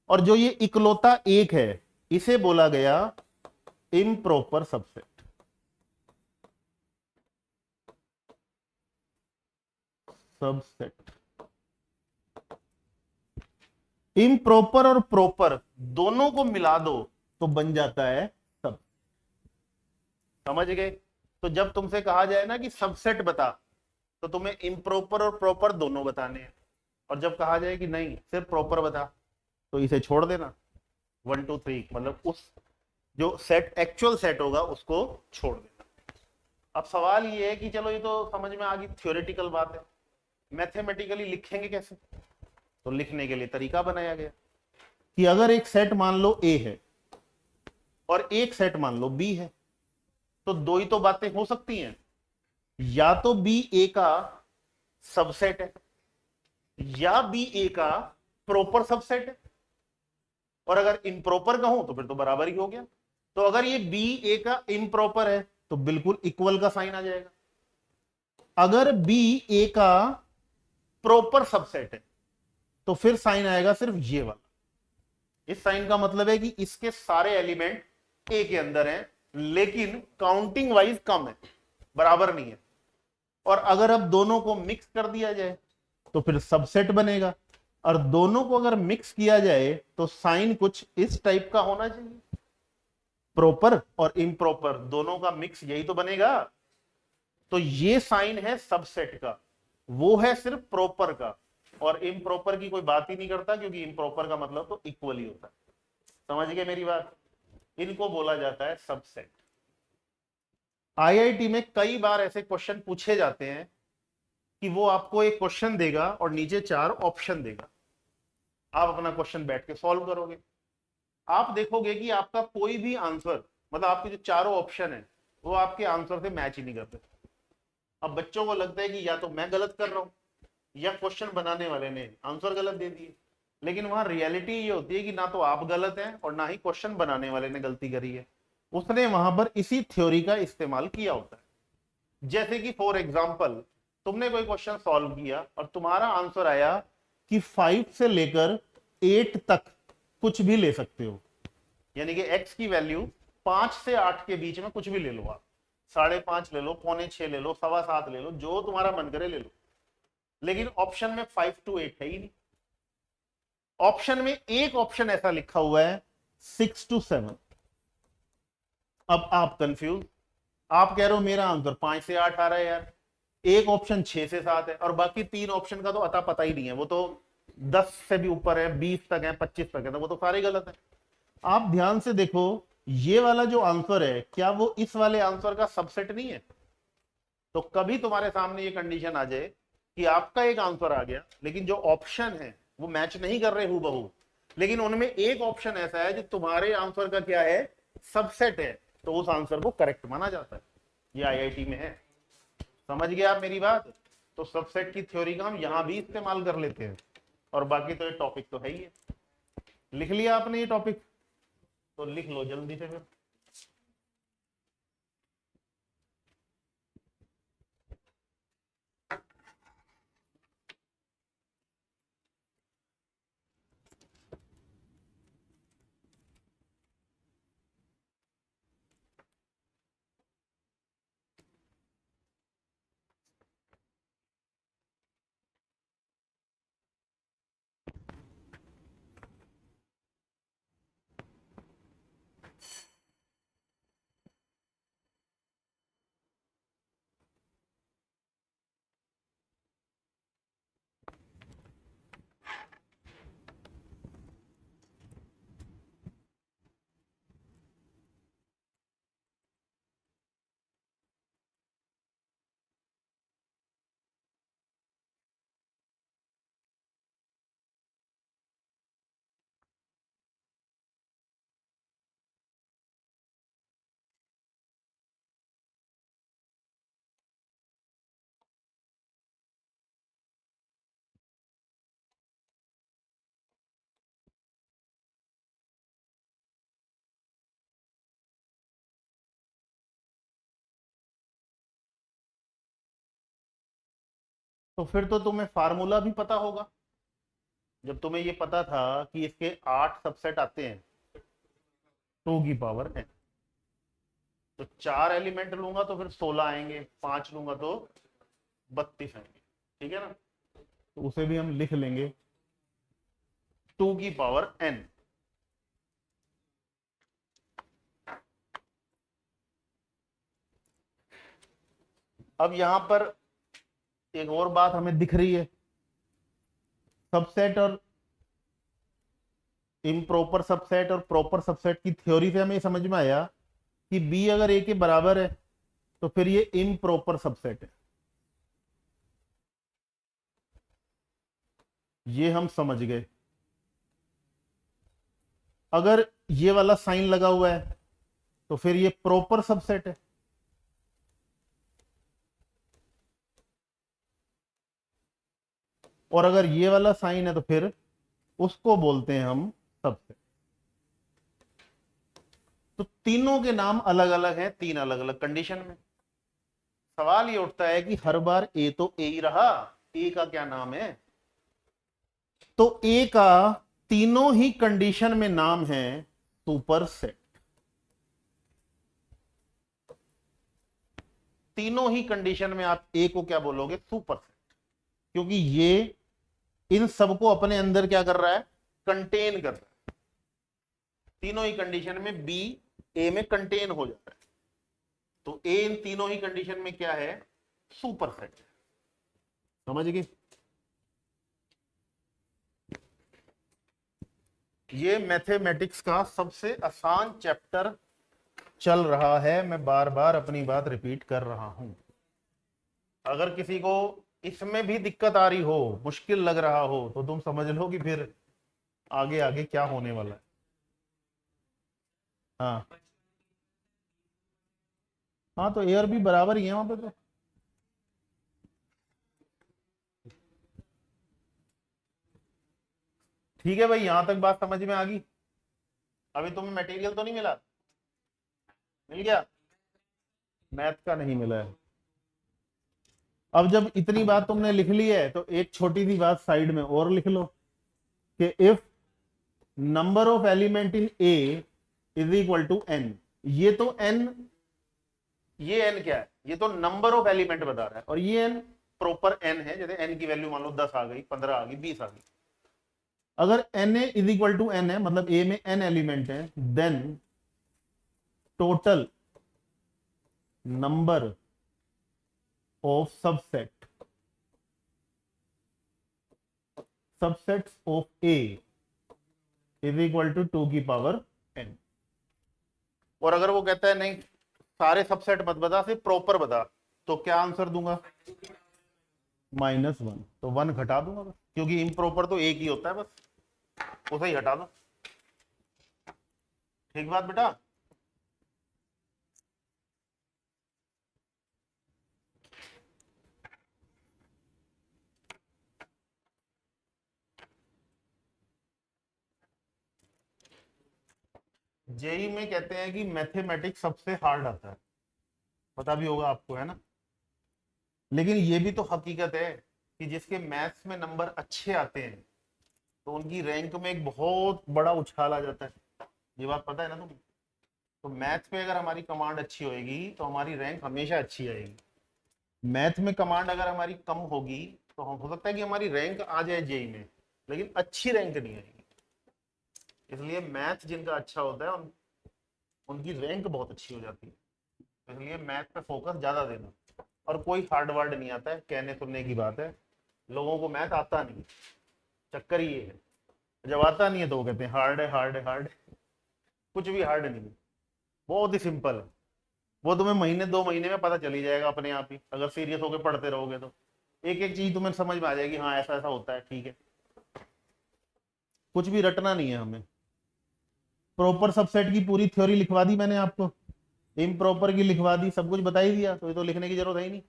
और जो ये इकलौता एक है, इसे बोला गया इम्प्रॉपर सबसेट। सबसेट इम्प्रॉपर और प्रॉपर दोनों को मिला दो तो बन जाता है सब। समझ गए? तो जब तुमसे कहा जाए ना कि सबसेट बता, तो तुम्हें इम्प्रॉपर और प्रॉपर दोनों बताने हैं। और जब कहा जाए कि नहीं सिर्फ प्रॉपर बता, तो इसे छोड़ देना। 1 2 3 मतलब उस जो सेट एक्चुअल सेट होगा उसको छोड़ देना। अब सवाल ये है कि चलो ये तो समझ में आ गई, थ्योरेटिकल बात है, मैथमेटिकली लिखेंगे कैसे? तो लिखने के लिए तरीका बनाया गया कि अगर एक सेट मान लो ए है और एक सेट मान लो बी है, तो दो ही तो बातें हो सकती हैं। या तो बी ए का सबसेट है, या बी ए का प्रॉपर सबसेट है। और अगर इम्प्रॉपर कहूं तो फिर तो बराबर ही हो गया। तो अगर ये बी ए का इम्प्रॉपर है तो बिल्कुल इक्वल का साइन आ जाएगा। अगर बी ए का प्रॉपर सबसेट है तो फिर साइन आएगा सिर्फ ये वाला। इस साइन का मतलब है कि इसके सारे एलिमेंट ए के अंदर हैं, लेकिन काउंटिंग वाइज कम है, बराबर नहीं है। और अगर अब दोनों को मिक्स कर दिया जाए तो फिर सबसेट बनेगा। और दोनों को अगर मिक्स किया जाए तो साइन कुछ इस टाइप का होना चाहिए। प्रॉपर और इम्प्रॉपर दोनों का मिक्स यही तो बनेगा। तो ये साइन है सबसेट का, वो है सिर्फ प्रॉपर का। और इम्प्रॉपर की कोई बात ही नहीं करता, क्योंकि इम्प्रॉपर का मतलब तो इक्वल ही होता है। समझ गए मेरी बात? इनको बोला जाता है सबसेट। आईआईटी में कई बार ऐसे क्वेश्चन पूछे जाते हैं कि वो आपको एक क्वेश्चन देगा और नीचे 4 ऑप्शन देगा। आप अपना क्वेश्चन बैठ के सॉल्व करोगे। आप देखोगे कि आपका कोई भी आंसर, मतलब आपके जो चारों ऑप्शन है, वो आपके आंसर से मैच ही नहीं करते। अब बच्चों को लगता है कि या तो मैं गलत कर रहा हूं या क्वेश्चन बनाने वाले ने आंसर गलत दे दिए। लेकिन वहां रियलिटी ये होती है कि ना तो आप गलत हैं और ना ही क्वेश्चन बनाने वाले ने गलती करी है। उसने वहां पर इसी थ्योरी का इस्तेमाल किया होता है। जैसे कि फॉर एग्जाम्पल, तुमने कोई क्वेश्चन सॉल्व किया और तुम्हारा आंसर आया कि 5 से लेकर 8 तक कुछ भी ले सकते हो। यानी कि x की वैल्यू 5 से 8 के बीच में कुछ भी ले लो आप। 5.5 ले लो, 6.25 ले लो, 7.25 ले लो, जो तुम्हारा मन करे ले लो। लेकिन ऑप्शन में 5 to 8 है ही नहीं। ऑप्शन में एक ऑप्शन ऐसा लिखा हुआ है 6 to 7। अब आप कंफ्यूज, आप कह रहे हो मेरा आंसर 5 से 8 आ रहा है यार, एक ऑप्शन 6 से 7 है और बाकी 3 ऑप्शन का तो अता पता ही नहीं है। वो तो 10 से भी ऊपर है, 20 तक है, 25 तक है, तो वो तो सारे गलत है। आप ध्यान से देखो, ये वाला जो आंसर है, क्या वो इस वाले आंसर का सबसेट नहीं है? तो कभी तुम्हारे सामने ये कंडीशन आ जाए कि आपका एक आंसर आ गया लेकिन जो ऑप्शन है वो मैच नहीं कर रहे हूबहू, लेकिन उनमें एक ऑप्शन ऐसा है जो तुम्हारे आंसर का क्या है, सबसेट है, तो उस आंसर को करेक्ट माना जाता है। ये आईआईटी में है। समझ गए आप मेरी बात? तो सबसेट की थ्योरी का हम यहां भी इस्तेमाल कर लेते हैं। और बाकी तो ये टॉपिक तो है ही है। लिख लिया आपने ये टॉपिक? तो लिख लो जल्दी से फिर। तो फिर तो तुम्हें फार्मूला भी पता होगा। जब तुम्हें ये पता था कि इसके 8 सबसेट आते हैं 2 की पावर n, तो 4 एलिमेंट लूंगा तो फिर 16 आएंगे, 5 लूंगा तो 32 आएंगे, ठीक है ना। तो उसे भी हम लिख लेंगे 2 की पावर n। अब यहां पर एक और बात हमें दिख रही है, सबसेट और इम्प्रॉपर सबसेट और प्रॉपर सबसेट की थ्योरी से हमें ये समझ में आया कि बी अगर ए के बराबर है तो फिर ये इम्प्रॉपर सबसेट है। ये हम समझ गए। अगर ये वाला साइन लगा हुआ है तो फिर ये प्रॉपर सबसेट है। और अगर ये वाला साइन है तो फिर उसको बोलते हैं हम सबसेट। तो तीनों के नाम अलग अलग हैं, 3 अलग अलग कंडीशन में। सवाल ये उठता है कि हर बार ए तो ए ही रहा, ए का क्या नाम है? तो ए का तीनों ही कंडीशन में नाम है सुपरसेट। तीनों ही कंडीशन में आप ए को क्या बोलोगे? सुपरसेट, क्योंकि ये इन सबको अपने अंदर क्या कर रहा है? कंटेन कर रहा है। तीनों ही कंडीशन में बी ए में कंटेन हो जाता है, तो ए इन तीनों ही कंडीशन में क्या है? सुपरसेट। समझ गए? ये मैथमेटिक्स का सबसे आसान चैप्टर चल रहा है। मैं बार बार अपनी बात रिपीट कर रहा हूं। अगर किसी को इसमें भी दिक्कत आ रही हो, मुश्किल लग रहा हो, तो तुम समझ लो कि फिर आगे आगे क्या होने वाला है। हाँ हाँ, तो एयर भी बराबर ही है वहां पे तो। ठीक है भाई, यहां तक बात समझ में आ गई? अभी तुम्हें मटेरियल तो नहीं मिला? मिल गया? मैथ का नहीं मिला है। अब जब इतनी बात तुमने लिख ली है तो एक छोटी सी बात साइड में और लिख लो कि if number of element in A is equal to N. ये तो एन, ये एन क्या है? ये तो नंबर ऑफ एलिमेंट बता रहा है, और ये एन प्रॉपर एन है। जैसे एन की वैल्यू मान लो 10 आ गई, 15 आ गई, 20 आ गई। अगर N A is equal to N है, मतलब ए में एन एलिमेंट है, then total number of subsets of A is equal to 2 की पावर n। और अगर वो कहता है नहीं सारे सबसेट मत बता, सिर्फ प्रॉपर बता, तो क्या आंसर दूंगा? -1। तो 1 घटा दूंगा बस, क्योंकि इम्प्रॉपर तो एक ही होता है, बस उसे ही हटा दो। ठीक बात बेटा? जेई में कहते हैं कि मैथमेटिक्स सबसे हार्ड आता है, पता भी होगा आपको, है ना। लेकिन ये भी तो हकीकत है कि जिसके मैथ्स में नंबर अच्छे आते हैं तो उनकी रैंक में एक बहुत बड़ा उछाल आ जाता है। ये बात पता है ना तुम्हें? तो मैथ्स में अगर हमारी कमांड अच्छी होगी तो हमारी रैंक हमेशा अच्छी आएगी। मैथ में कमांड अगर हमारी कम होगी तो हो सकता है कि हमारी रैंक आ जाए जेई में, लेकिन अच्छी रैंक नहीं आएगी। इसलिए मैथ जिनका अच्छा होता है उनकी रैंक बहुत अच्छी हो जाती है। इसलिए मैथ पे फोकस ज्यादा देना। और कोई हार्ड वर्ड नहीं आता है, कहने सुनने की बात है। लोगों को मैथ आता नहीं, चक्कर ये है। जब आता नहीं है तो वो कहते हैं हार्ड है, हार्ड है, हार्ड है। कुछ भी हार्ड नहीं है, बहुत ही सिंपल है। वो तुम्हें महीने 2 महीने में पता चली जाएगा अपने आप ही, अगर सीरियस होकर पढ़ते रहोगे तो एक एक चीज तुम्हें समझ में आ जाएगी। हाँ ऐसा ऐसा होता है, ठीक है। कुछ भी रटना नहीं है हमें। प्रॉपर सबसेट की पूरी थ्योरी लिखवा दी मैंने आपको, इम्प्रॉपर की लिखवा दी, सब कुछ बता ही दिया, तो ये तो लिखने की जरूरत है ही नहीं।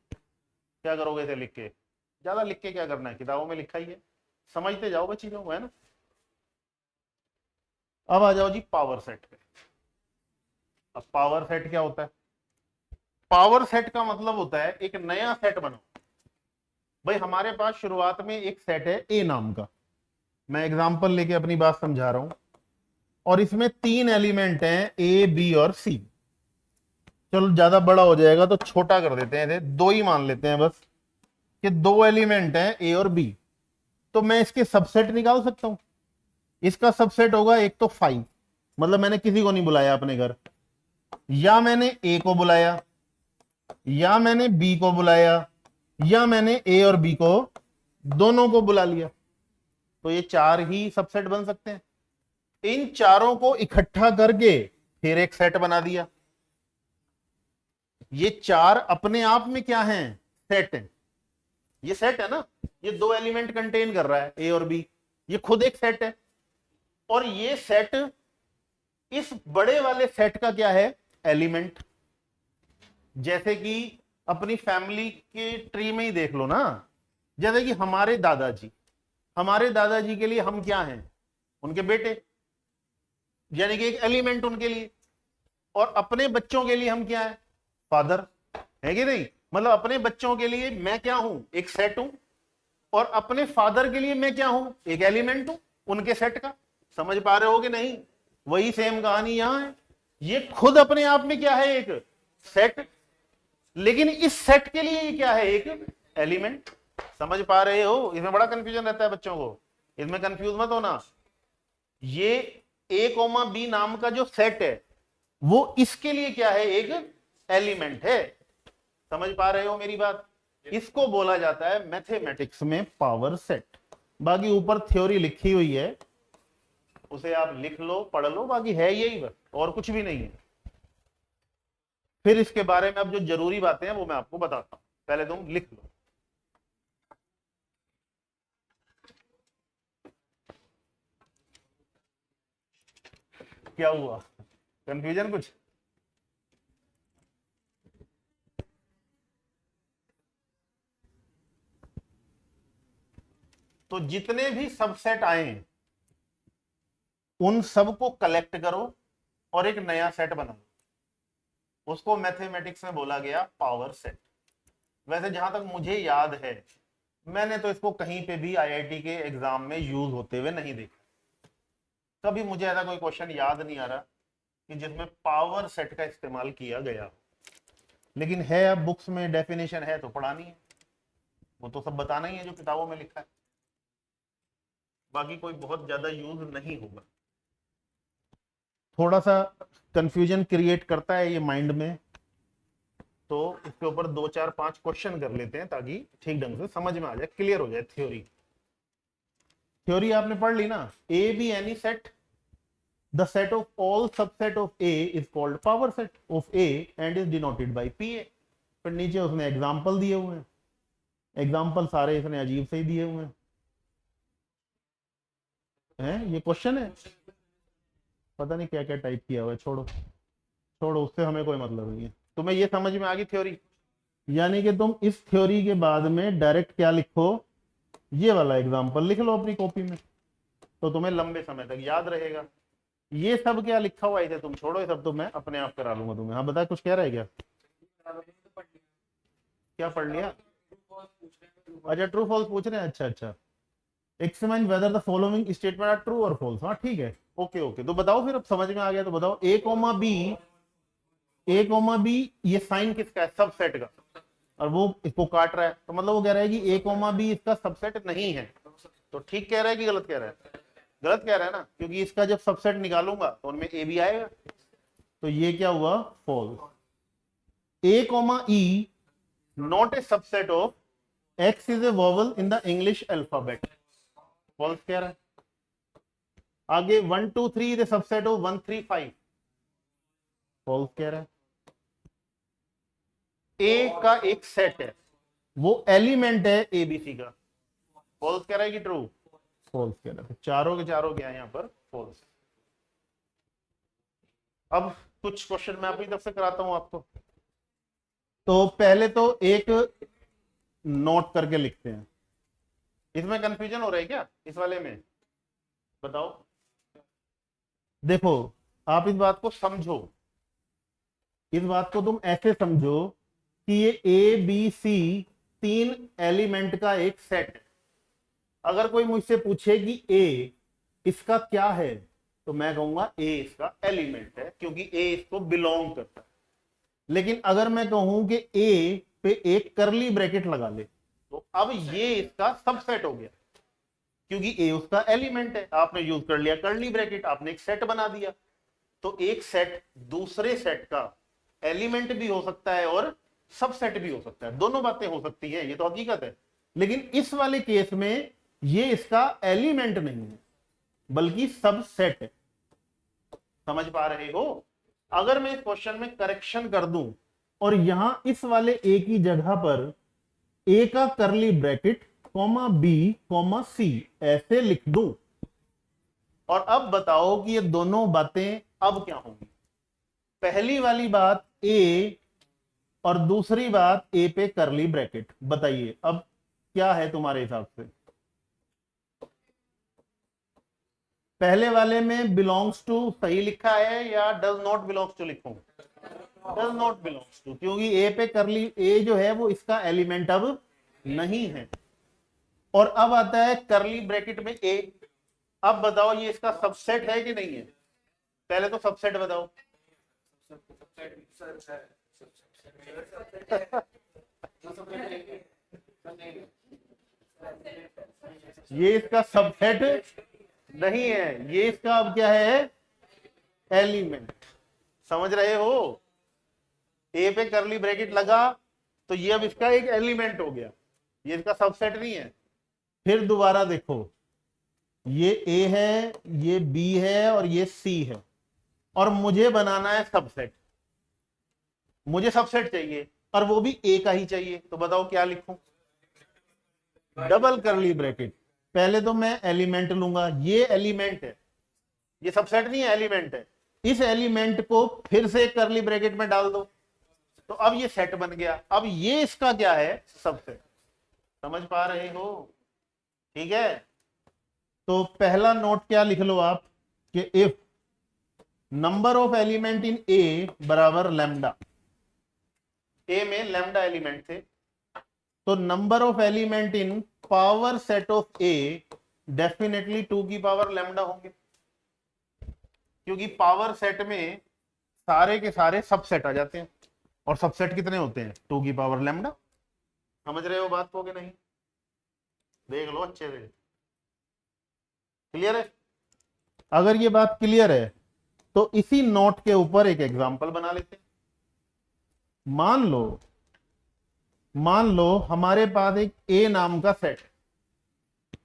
क्या करोगे इसे लिख के? ज्यादा लिख के क्या करना है, किताबों में लिखा ही है, समझते जाओगे चीजों को, है ना। अब आ जाओ जी पावर सेट पे। अब पावर सेट क्या होता है? पावर सेट का मतलब होता है एक नया सेट बनाओ। भाई हमारे पास शुरुआत में एक सेट है ए नाम का, मैं एग्जांपल लेके अपनी बात समझा रहा हूं, और इसमें 3 एलिमेंट हैं ए बी और सी। चलो ज्यादा बड़ा हो जाएगा तो छोटा कर देते हैं, इसे 2 ही मान लेते हैं बस, कि 2 एलिमेंट हैं ए और बी। तो मैं इसके सबसेट निकाल सकता हूं। इसका सबसेट होगा एक तो 5, मतलब मैंने किसी को नहीं बुलाया अपने घर, या मैंने ए को बुलाया, या मैंने बी को बुलाया, या मैंने ए और बी को दोनों को बुला लिया, तो ये 4 ही सबसेट बन सकते हैं। इन चारों को इकट्ठा करके फिर एक सेट बना दिया। ये 4 अपने आप में क्या हैं? सेट है। ये सेट है ना, ये 2 एलिमेंट कंटेन कर रहा है ए और बी, ये खुद एक सेट है। और ये सेट इस बड़े वाले सेट का क्या है? एलिमेंट। जैसे कि अपनी फैमिली के ट्री में ही देख लो ना, जैसे कि हमारे दादाजी के लिए हम क्या हैं? उनके बेटे, यानी कि एक एलिमेंट उनके लिए। और अपने बच्चों के लिए हम क्या है? फादर, है कि नहीं? मतलब अपने बच्चों के लिए मैं क्या हूं? एक सेट हूं। और अपने फादर के लिए मैं क्या हूं? एक एलिमेंट हूं उनके सेट का। समझ पा रहे हो कि नहीं? वही सेम कहानी यहां है। ये खुद अपने आप में क्या है? एक सेट। लेकिन इस सेट के लिए ये क्या है? एक एलिमेंट। समझ पा रहे हो? इसमें बड़ा कंफ्यूजन रहता है बच्चों को, इसमें कंफ्यूज मत होना। ये ए कोमा बी नाम का जो सेट है वो इसके लिए क्या है? एक एलिमेंट है। समझ पा रहे हो मेरी बात? इसको बोला जाता है मैथमेटिक्स में पावर सेट। बाकी ऊपर थ्योरी लिखी हुई है, उसे आप लिख लो, पढ़ लो, बाकी है यही बस, और कुछ भी नहीं है। फिर इसके बारे में अब जो जरूरी बातें हैं वो मैं आपको बताता हूं, पहले तुम लिख लो। क्या हुआ? कंफ्यूजन कुछ? तो जितने भी सबसेट आए उन सबको कलेक्ट करो और एक नया सेट बनाओ। उसको मैथमेटिक्स में बोला गया पावर सेट। वैसे जहां तक मुझे याद है, मैंने तो इसको कहीं पे भी आईआईटी के एग्जाम में यूज होते हुए नहीं देखा। कभी मुझे ऐसा कोई क्वेश्चन याद नहीं आ रहा कि जिसमें पावर सेट का इस्तेमाल किया गया हो। लेकिन है, अब बुक्स में डेफिनेशन है तो पढ़ानी है, वो तो सब बताना ही है जो किताबों में लिखा है। बाकी कोई बहुत ज्यादा यूज नहीं होगा। थोड़ा सा कंफ्यूजन क्रिएट करता है ये माइंड में, तो इसके ऊपर 2 4 5 क्वेश्चन कर लेते हैं ताकि ठीक ढंग से समझ में आ जाए, क्लियर हो जाए। थ्योरी आपने पढ़ ली ना। A be any set, the set of all subset of A is called power set of A and is denoted by P A. फिर नीचे उसने एग्जाम्पल दिए हुए हैं, एग्जाम्पल सारे इसने अजीब से ही दिए हुए हैं। ये क्वेश्चन है, पता नहीं क्या क्या टाइप किया हुआ है, छोड़ो छोड़ो, उससे हमें कोई मतलब नहीं है। तुम्हें ये समझ में आ गई थ्योरी? यानी कि तुम इस थ्योरी के बाद में डायरेक्ट क्या लिखो? ये वाला एग्जाम्पल लिख लो अपनी कॉपी में, तो तुम्हें लंबे समय तक याद रहेगा। ये सब क्या लिखा हुआ है इसे तुम छोड़ो, ये सब तो मैं अपने आप करा लूंगा तुम्हें। हाँ बता, कुछ कह रहा है क्या? क्या पढ़ लिया? अच्छा, ट्रू फॉल्स पूछ रहे हैं। अच्छा अच्छा, examine whether the following statement are true और फॉल्स। हाँ ठीक है, ओके ओके। तो बताओ फिर, अब समझ में आ गया तो बताओ। ए कोमा बी ये साइन किसका है? सबसेट का। और वो इसको काट रहा है, तो मतलब वो कह रहा है कि ए कोमा बी इसका सबसेट नहीं है। तो ठीक कह रहा है कि गलत कह रहा है? गलत कह रहा है ना, क्योंकि इसका जब सबसेट निकालूंगा तो उनमें ए भी आएगा। तो ये क्या हुआ? False. A comma E not a subset of X is a vowel in the English alphabet. False कह रहा है। आगे 1 2 3 is a subset of 1 3 5। False कह रहा है। ए का एक सेट है, वो एलिमेंट है एबीसी का। फॉल्स कह रहा है कि ट्रू? फॉल्स कह रहा है। चारों के चारों क्या है यहाँ पर? फॉल्स। अब कुछ क्वेश्चन मैं अपनी तरफ से कराता हूं आपको। तो पहले तो एक नोट करके लिखते हैं। इसमें कंफ्यूजन हो रहा है क्या इस वाले में? बताओ। देखो, आप इस बात को समझो, इस बात को तुम ऐसे समझो कि ये ए बी सी 3 एलिमेंट का एक सेट। अगर कोई मुझसे पूछे कि ए इसका क्या है, तो मैं कहूंगा ए इसका एलिमेंट है, क्योंकि ए इसको बिलोंग करता है। लेकिन अगर मैं कहूं कि ए पे एक करली ब्रैकेट लगा ले, तो अब ये इसका सबसेट हो गया, क्योंकि ए उसका एलिमेंट है। आपने यूज कर लिया करली ब्रैकेट, आपने एक सेट बना दिया। तो एक सेट दूसरे सेट का एलिमेंट भी हो सकता है और सबसेट भी हो सकता है, दोनों बातें हो सकती है, ये तो हकीकत है। लेकिन इस वाले केस में ये इसका एलिमेंट नहीं है, बल्कि सबसेट है। समझ पा रहे हो? अगर मैं इस क्वेश्चन में करेक्शन कर दूं और यहां इस वाले ए की जगह पर ए का curly bracket comma B comma C ऐसे लिख दूं, और अब बताओ कि ये दोनों बातें अब क्या होंगी। पहली वाली बात ए और दूसरी बात ए पे करली ब्रैकेट। बताइए अब क्या है तुम्हारे हिसाब से? पहले वाले में बिलोंग्स टू सही लिखा है या डज नॉट बिलोंग्स टू लिखूं? डज नॉट बिलोंग्स टू, क्योंकि ए पे करली ए जो है वो इसका एलिमेंट अब नहीं है। और अब आता है करली ब्रैकेट में ए। अब बताओ ये इसका सबसेट है कि नहीं है? पहले तो सबसेट बताओ। ये इसका सबसेट नहीं है, ये इसका अब क्या है? एलिमेंट। समझ रहे हो? ए पे करली ब्रैकेट लगा तो ये अब इसका एक एलिमेंट हो गया, ये इसका सबसेट नहीं है। फिर दोबारा देखो, ये ए है, ये बी है और ये सी है, और मुझे बनाना है सबसेट। मुझे सबसेट चाहिए और वो भी ए का ही चाहिए, तो बताओ क्या लिखूं? डबल करली ब्रैकेट। पहले तो मैं एलिमेंट लूंगा, ये एलिमेंट है, ये सबसेट नहीं है, एलिमेंट है। इस एलिमेंट को फिर से करली ब्रैकेट में डाल दो, तो अब ये सेट बन गया। अब ये इसका क्या है? सबसेट। समझ पा रहे हो? ठीक है, तो पहला नोट क्या लिख लो आप कि if number of element in A बराबर लैम्डा, ए में लैम्डा एलिमेंट थे, तो number of element in power set of A definitely 2 की पावर लैम्डा होंगे, क्योंकि पावर सेट में सारे के सारे सबसेट आ जाते हैं, और सबसेट कितने होते हैं? 2 की पावर लैम्डा। समझ रहे हो बात को कि नहीं? देख लो अच्छे से। क्लियर है? अगर ये बात क्लियर है तो इसी नोट के ऊपर एक एग्जांपल बना लेते हैं। मान लो हमारे पास एक ए नाम का सेट,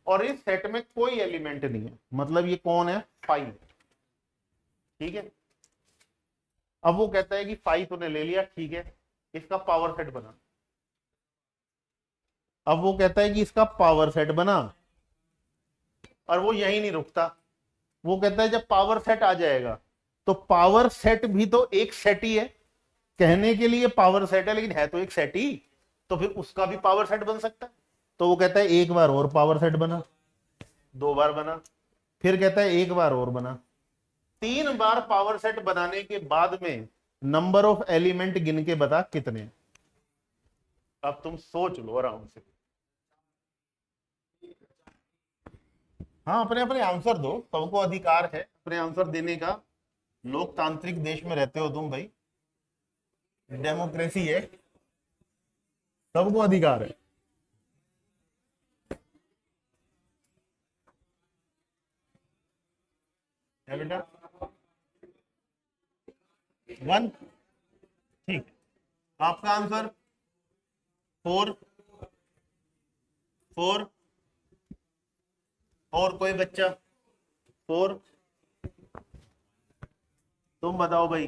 और इस सेट में कोई एलिमेंट नहीं है, मतलब ये कौन है? 5। ठीक है, अब वो कहता है कि 5 तूने ले लिया, ठीक है, इसका पावर सेट बना। अब वो कहता है कि इसका पावर सेट बना, और वो यही नहीं रुकता, वो कहता है जब पावर सेट आ जाएगा तो पावर सेट भी तो एक सेट ही है। कहने के लिए पावर सेट है, लेकिन है तो एक सेट ही, तो फिर उसका भी पावर सेट बन सकता है। तो वो कहता है एक बार और पावर सेट बना, 2 बार बना, फिर कहता है एक बार और बना, 3 बार पावर सेट बनाने के बाद में नंबर ऑफ एलिमेंट गिन के बता कितने। अब तुम सोच लो आराम से। हाँ, अपने अपने आंसर दो, सबको अधिकार है अपने आंसर देने का। लोकतांत्रिक देश में रहते हो तुम भाई, डेमोक्रेसी है, सबको अधिकार है। है बेटा? 1, ठीक। आपका आंसर 4। और कोई बच्चा? 4। तुम बताओ भाई,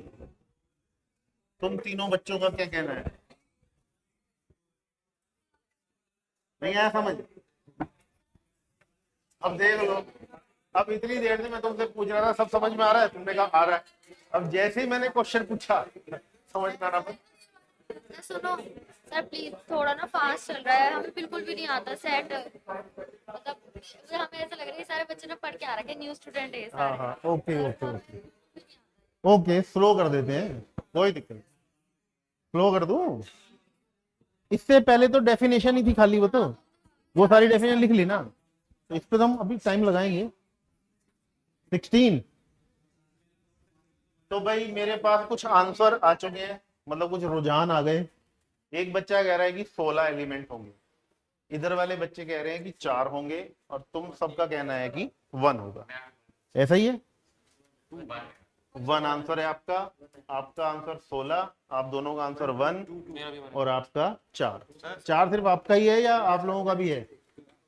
तुम तीनों बच्चों का क्या कहना है? नहीं आया समझ? अब देख लो, अब इतनी देर से मैं तुमसे पूछ रहा था सब समझ में आ रहा है, तुमने कहा आ रहा है। अब जैसे ही मैंने क्वेश्चन पूछा समझ में आ रहा है। सुनो सर, प्लीज थोड़ा ना फास्ट चल रहा है, हमें बिल्कुल भी नहीं आता सेट। मतलब हमें ऐसा लग रहा है कि सारे बच्चे ना पढ़ के आ रखे हैं, न्यू स्टूडेंट है हाँ सारे। हाँ, okay okay okay okay, slow कर देते हैं, कोई दिक्कत नहीं। स्लो कर दूं? इससे पहले तो डेफिनेशन ही थी खाली, वो सारी डेफिनेशन लिख ली ना, तो इस पे तो हम अभी टाइम लगाएंगे। 16। तो भाई मेरे पास कुछ आंसर आ चुके हैं, मतलब कुछ रुझान आ गए। एक बच्चा कह रहा है कि 16 एलिमेंट होंगे, इधर वाले बच्चे कह रहे हैं कि 4 होंगे, और तुम सबका कहना है कि 1 होगा। ऐसा ही है? 1 आंसर है आपका, आपका आंसर 16, आप दोनों का आंसर 1 और आपका 4। 4 सिर्फ आपका ही है या आप लोगों का भी है?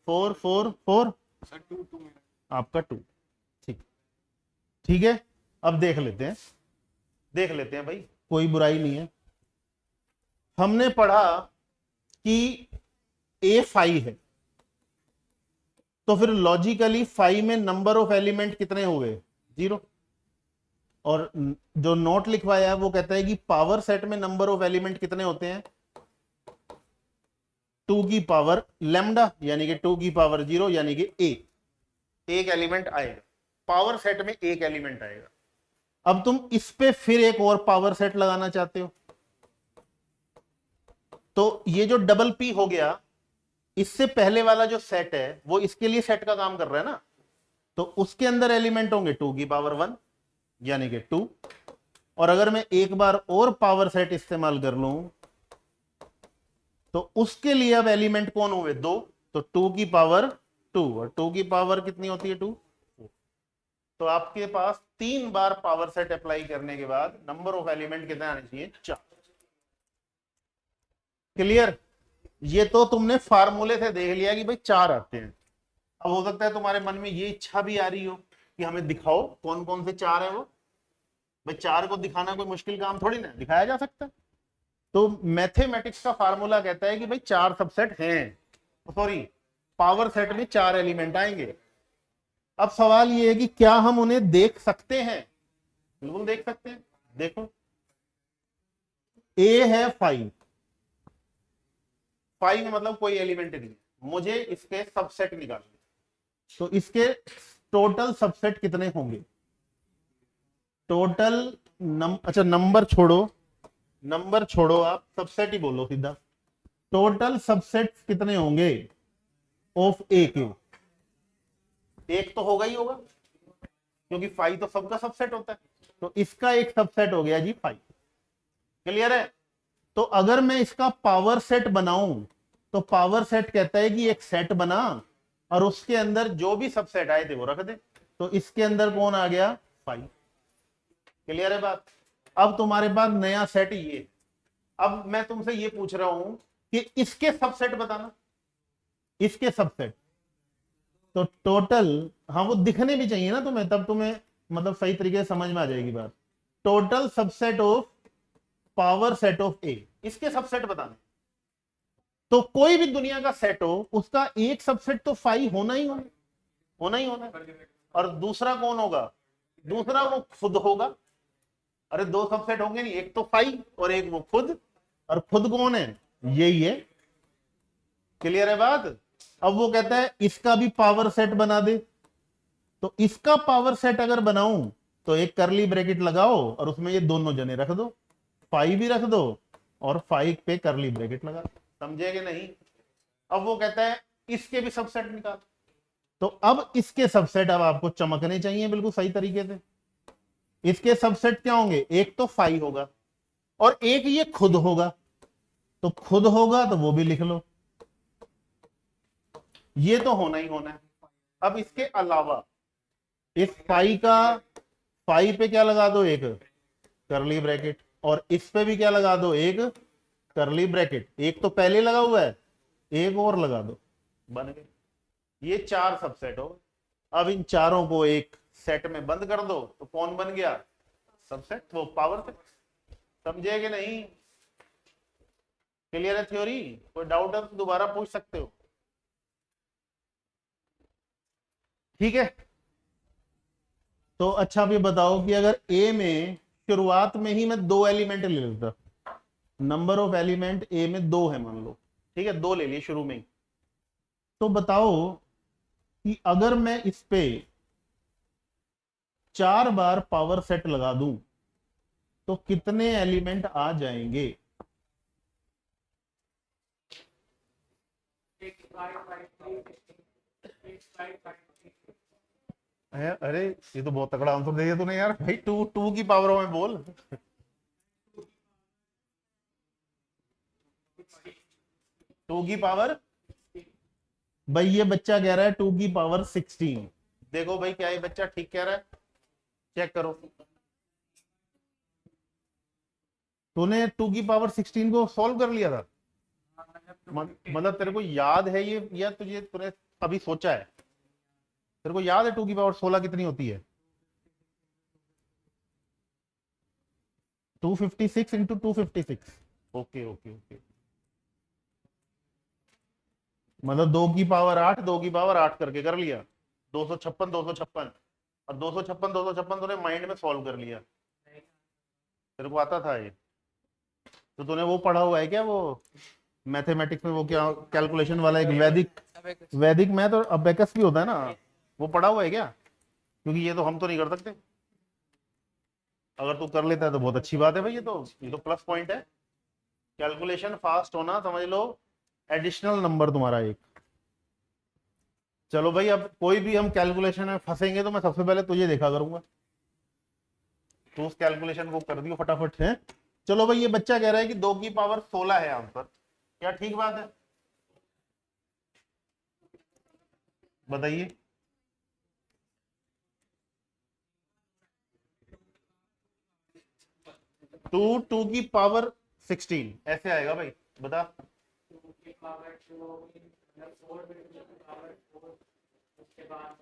4 4 4, आपका 2। ठीक, ठीक है। अब देख लेते हैं भाई, कोई बुराई नहीं है। हमने पढ़ा कि A 5 है, तो फिर लॉजिकली 5 में नंबर ऑफ एलिमेंट कितने हो गए? 0। और जो नोट लिखवाया है वो कहता है कि पावर सेट में नंबर ऑफ एलिमेंट कितने होते हैं? 2 की पावर लैम्डा, यानी कि 2 की पावर 0, यानी कि एक एलिमेंट आएगा पावर सेट में, एक एलिमेंट आएगा। अब तुम इस पे फिर एक और पावर सेट लगाना चाहते हो, तो ये जो डबल पी हो गया, इससे पहले वाला जो सेट है वो इसके लिए सेट का काम कर रहा है ना, तो उसके अंदर एलिमेंट होंगे 2 की पावर 1, यानी कि 2। और अगर मैं एक बार और पावर सेट इस्तेमाल कर लूं तो उसके लिए अब एलिमेंट कौन हुए? 2, तो 2 की पावर 2, और 2 की पावर कितनी होती है? 2। तो आपके पास 3 बार पावर सेट अप्लाई करने के बाद नंबर ऑफ एलिमेंट कितने आने चाहिए? 4। क्लियर? ये तो तुमने फार्मूले से देख लिया कि भाई 4 आते हैं। अब हो सकता है तुम्हारे मन में ये इच्छा भी आ रही हो कि हमें दिखाओ कौन कौन से 4 है वो। भाई 4 को दिखाना कोई मुश्किल काम थोड़ी ना, दिखाया जा सकता है। तो मैथमेटिक्स का फार्मूला कहता है कि भाई 4 सबसेट हैं, सॉरी पावर सेट में 4 एलिमेंट आएंगे। अब सवाल ये है कि क्या हम उन्हें देख सकते हैं? बिल्कुल देख सकते हैं। देखो, ए है 5 में मतलब कोई एलिमेंट नहीं है, मुझे इसके सबसेट निकालने, तो इसके टोटल सबसेट कितने होंगे? टोटल अच्छा नंबर छोड़ो, आप सबसेट ही बोलो सीधा। टोटल सबसेट कितने होंगे ऑफ ए के? एक तो होगा ही होगा, क्योंकि 5 तो सबका सबसेट होता है, तो इसका एक सबसेट हो गया जी 5। क्लियर है? तो अगर मैं इसका पावर सेट बनाऊं, तो पावर सेट कहता है कि एक सेट बना और उसके अंदर जो भी सबसेट आए थे वो रख दे, तो इसके अंदर कौन आ गया? 5। क्लियर है बात? अब तुम्हारे पास नया सेट ये, अब मैं तुमसे ये पूछ रहा हूं कि इसके सबसेट बताना, इसके सबसेट। तो टोटल, हाँ वो दिखने भी चाहिए ना तुम्हें, तब तुम्हें मतलब सही तरीके से समझ में आ जाएगी बात। Total subset of power set of A, इसके सबसेट बताने। तो कोई भी दुनिया का सेट हो, उसका एक सबसेट तो 5 होना ही होना। और दूसरा कौन होगा? दूसरा वो खुद होगा। अरे 2 सबसेट होंगे नहीं, एक तो 5 और एक वो खुद, और खुद कौन है? यही है। क्लियर है बात? अब वो कहता है इसका भी पावर सेट बना दे, तो इसका पावर सेट अगर बनाऊं तो एक करली ब्रैकेट लगाओ और उसमें ये दोनों जने रख दो, 5 भी रख दो और 5 पे करली ब्रैकेट लगा। समझे कि नहीं? अब वो कहता है इसके भी सबसेट निकाल, तो अब इसके सबसेट अब आपको चमकने चाहिए बिल्कुल सही तरीके से। इसके सबसेट क्या होंगे? एक तो 5 होगा और एक ये खुद होगा, तो खुद होगा तो वो भी लिख लो, ये तो होना ही होना है। अब इसके अलावा इस 5 पे क्या लगा दो? एक करली ब्रैकेट, और इस पे भी क्या लगा दो? एक करली ब्रैकेट। एक तो पहले लगा हुआ है, एक और लगा दो, बन गए। ये 4 सबसेट हो। अब इन चारों को एक सेट में बंद कर दो, तो कौन बन गया? सबसेट, वो पावर सेट। समझे कि नहीं? क्लियर है थ्योरी? कोई डाउट है तो दोबारा पूछ सकते हो। ठीक है, तो अच्छा भी बताओ कि अगर ए में शुरुआत में ही मैं 2 एलिमेंट ले लेता, नंबर ऑफ एलिमेंट ए में 2 है मान लो, ठीक है 2 ले लिए शुरू में ही, तो बताओ कि अगर मैं इस पे 4 बार पावर सेट लगा दूं तो कितने एलिमेंट आ जाएंगे? अरे ये तो बहुत तगड़ा आंसर दे दिया तूने यार भाई। टू टू की पावर में बोल। टू की पावर, भाई ये बच्चा कह रहा है 2 की पावर 16। देखो भाई क्या ये बच्चा ठीक कह रहा है, चेक करो। तूने 2 की पावर 16 को सॉल्व कर लिया था? मतलब तेरे को याद है ये, या तुझे तूने अभी सोचा है? तेरे को याद है 2 की पावर 16 कितनी होती है? 256 इंटू 256। ओके ओके ओके, मतलब 2 की पावर 8, 2 की पावर 8 करके कर लिया। 256 256, और 256 256 तूने माइंड में सॉल्व कर लिया। तेरे को आता था ये? तो तूने वो पढ़ा हुआ है क्या, वो मैथमेटिक्स में वो क्या कैलकुलेशन वाला एक वैदिक मैथ और अबेकस भी होता है ना, वो पढ़ा हुआ है क्या? क्योंकि ये तो हम तो नहीं कर सकते। अगर तू कर लेता है तो बहुत अच्छी बात है भाई, ये तो प्लस पॉइंट है। कैलकुलेशन फास्ट होना समझ लो एडिशनल नंबर तुम्हारा एक। चलो भाई, अब कोई भी हम कैलकुलेशन में फंसेंगे तो मैं सबसे पहले तुझे देखा करूंगा, तो उस कैलकुलेशन को कर दियो फटाफट है। चलो भाई, ये बच्चा कह रहा है कि 2 की पावर 16 है आंसर, क्या ठीक बात है? बताइए। टू की पावर 16 ऐसे आएगा भाई, बता।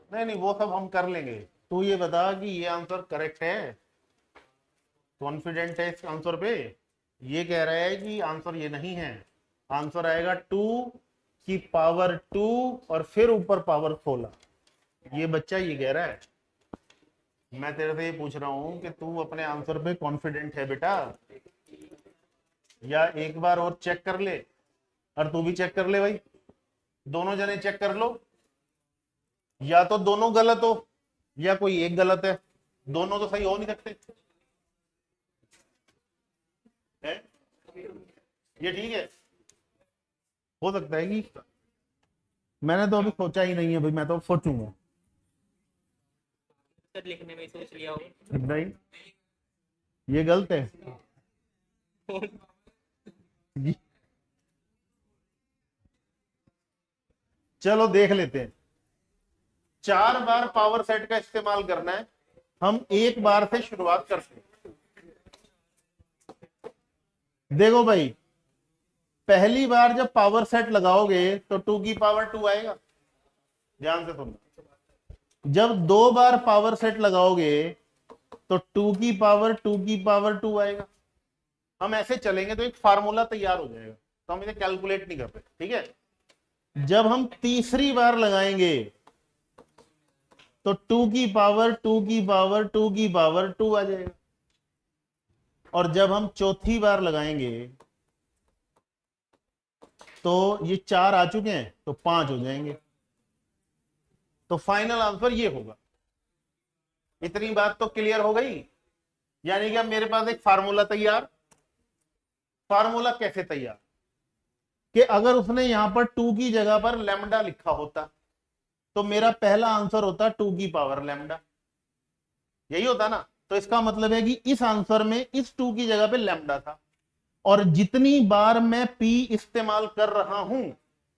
नहीं नहीं, वो सब हम कर लेंगे। तू ये बता कि ये आंसर करेक्ट है, कॉन्फिडेंट है इस आंसर पे? ये कह रहा है कि आंसर ये नहीं है, आंसर आएगा 2 की पावर 2 और फिर ऊपर पावर 16। ये बच्चा ये कह रहा है। मैं तेरे से ये पूछ रहा हूं कि तू अपने आंसर पे कॉन्फिडेंट है बेटा, या एक बार और चेक कर ले? और तू भी चेक कर ले भाई, दोनों जने चेक कर लो। या तो दोनों गलत हो या कोई एक गलत है, दोनों तो सही हो नहीं सकते है? ये ठीक है? हो सकता है कि मैंने तो अभी सोचा ही नहीं है भाई, मैं तो सोचूंगा। लिखने में सोच लिया हो। नहीं, ये गलत है। चलो देख लेते हैं। 4 बार पावर सेट का इस्तेमाल करना है, हम एक बार से शुरुआत करते हैं। देखो भाई, पहली बार जब पावर सेट लगाओगे तो 2 की पावर 2 आएगा, ध्यान से सुनना। जब 2 बार पावर सेट लगाओगे तो 2 की पावर 2 की पावर 2 आएगा। हम ऐसे चलेंगे तो एक फार्मूला तैयार हो जाएगा, तो हम इसे कैलकुलेट नहीं करते, ठीक है? जब हम तीसरी बार लगाएंगे तो 2 की पावर 2 की पावर 2 की पावर 2 आ जाएगा, और जब हम चौथी बार लगाएंगे तो ये 4 आ चुके हैं तो 5 हो जाएंगे। तो फाइनल आंसर ये होगा। इतनी बात तो क्लियर हो गई? यानी कि अब मेरे पास एक फार्मूला तैयार। फार्मूला कैसे तैयार? कि अगर उसने यहां पर 2 की जगह पर लैम्डा लिखा होता तो मेरा पहला आंसर होता 2 की पावर लैम्डा, यही होता ना? तो इसका मतलब है कि इस आंसर में इस 2 की जगह पे लैम्डा था, और जितनी बार मैं P इस्तेमाल कर रहा हूं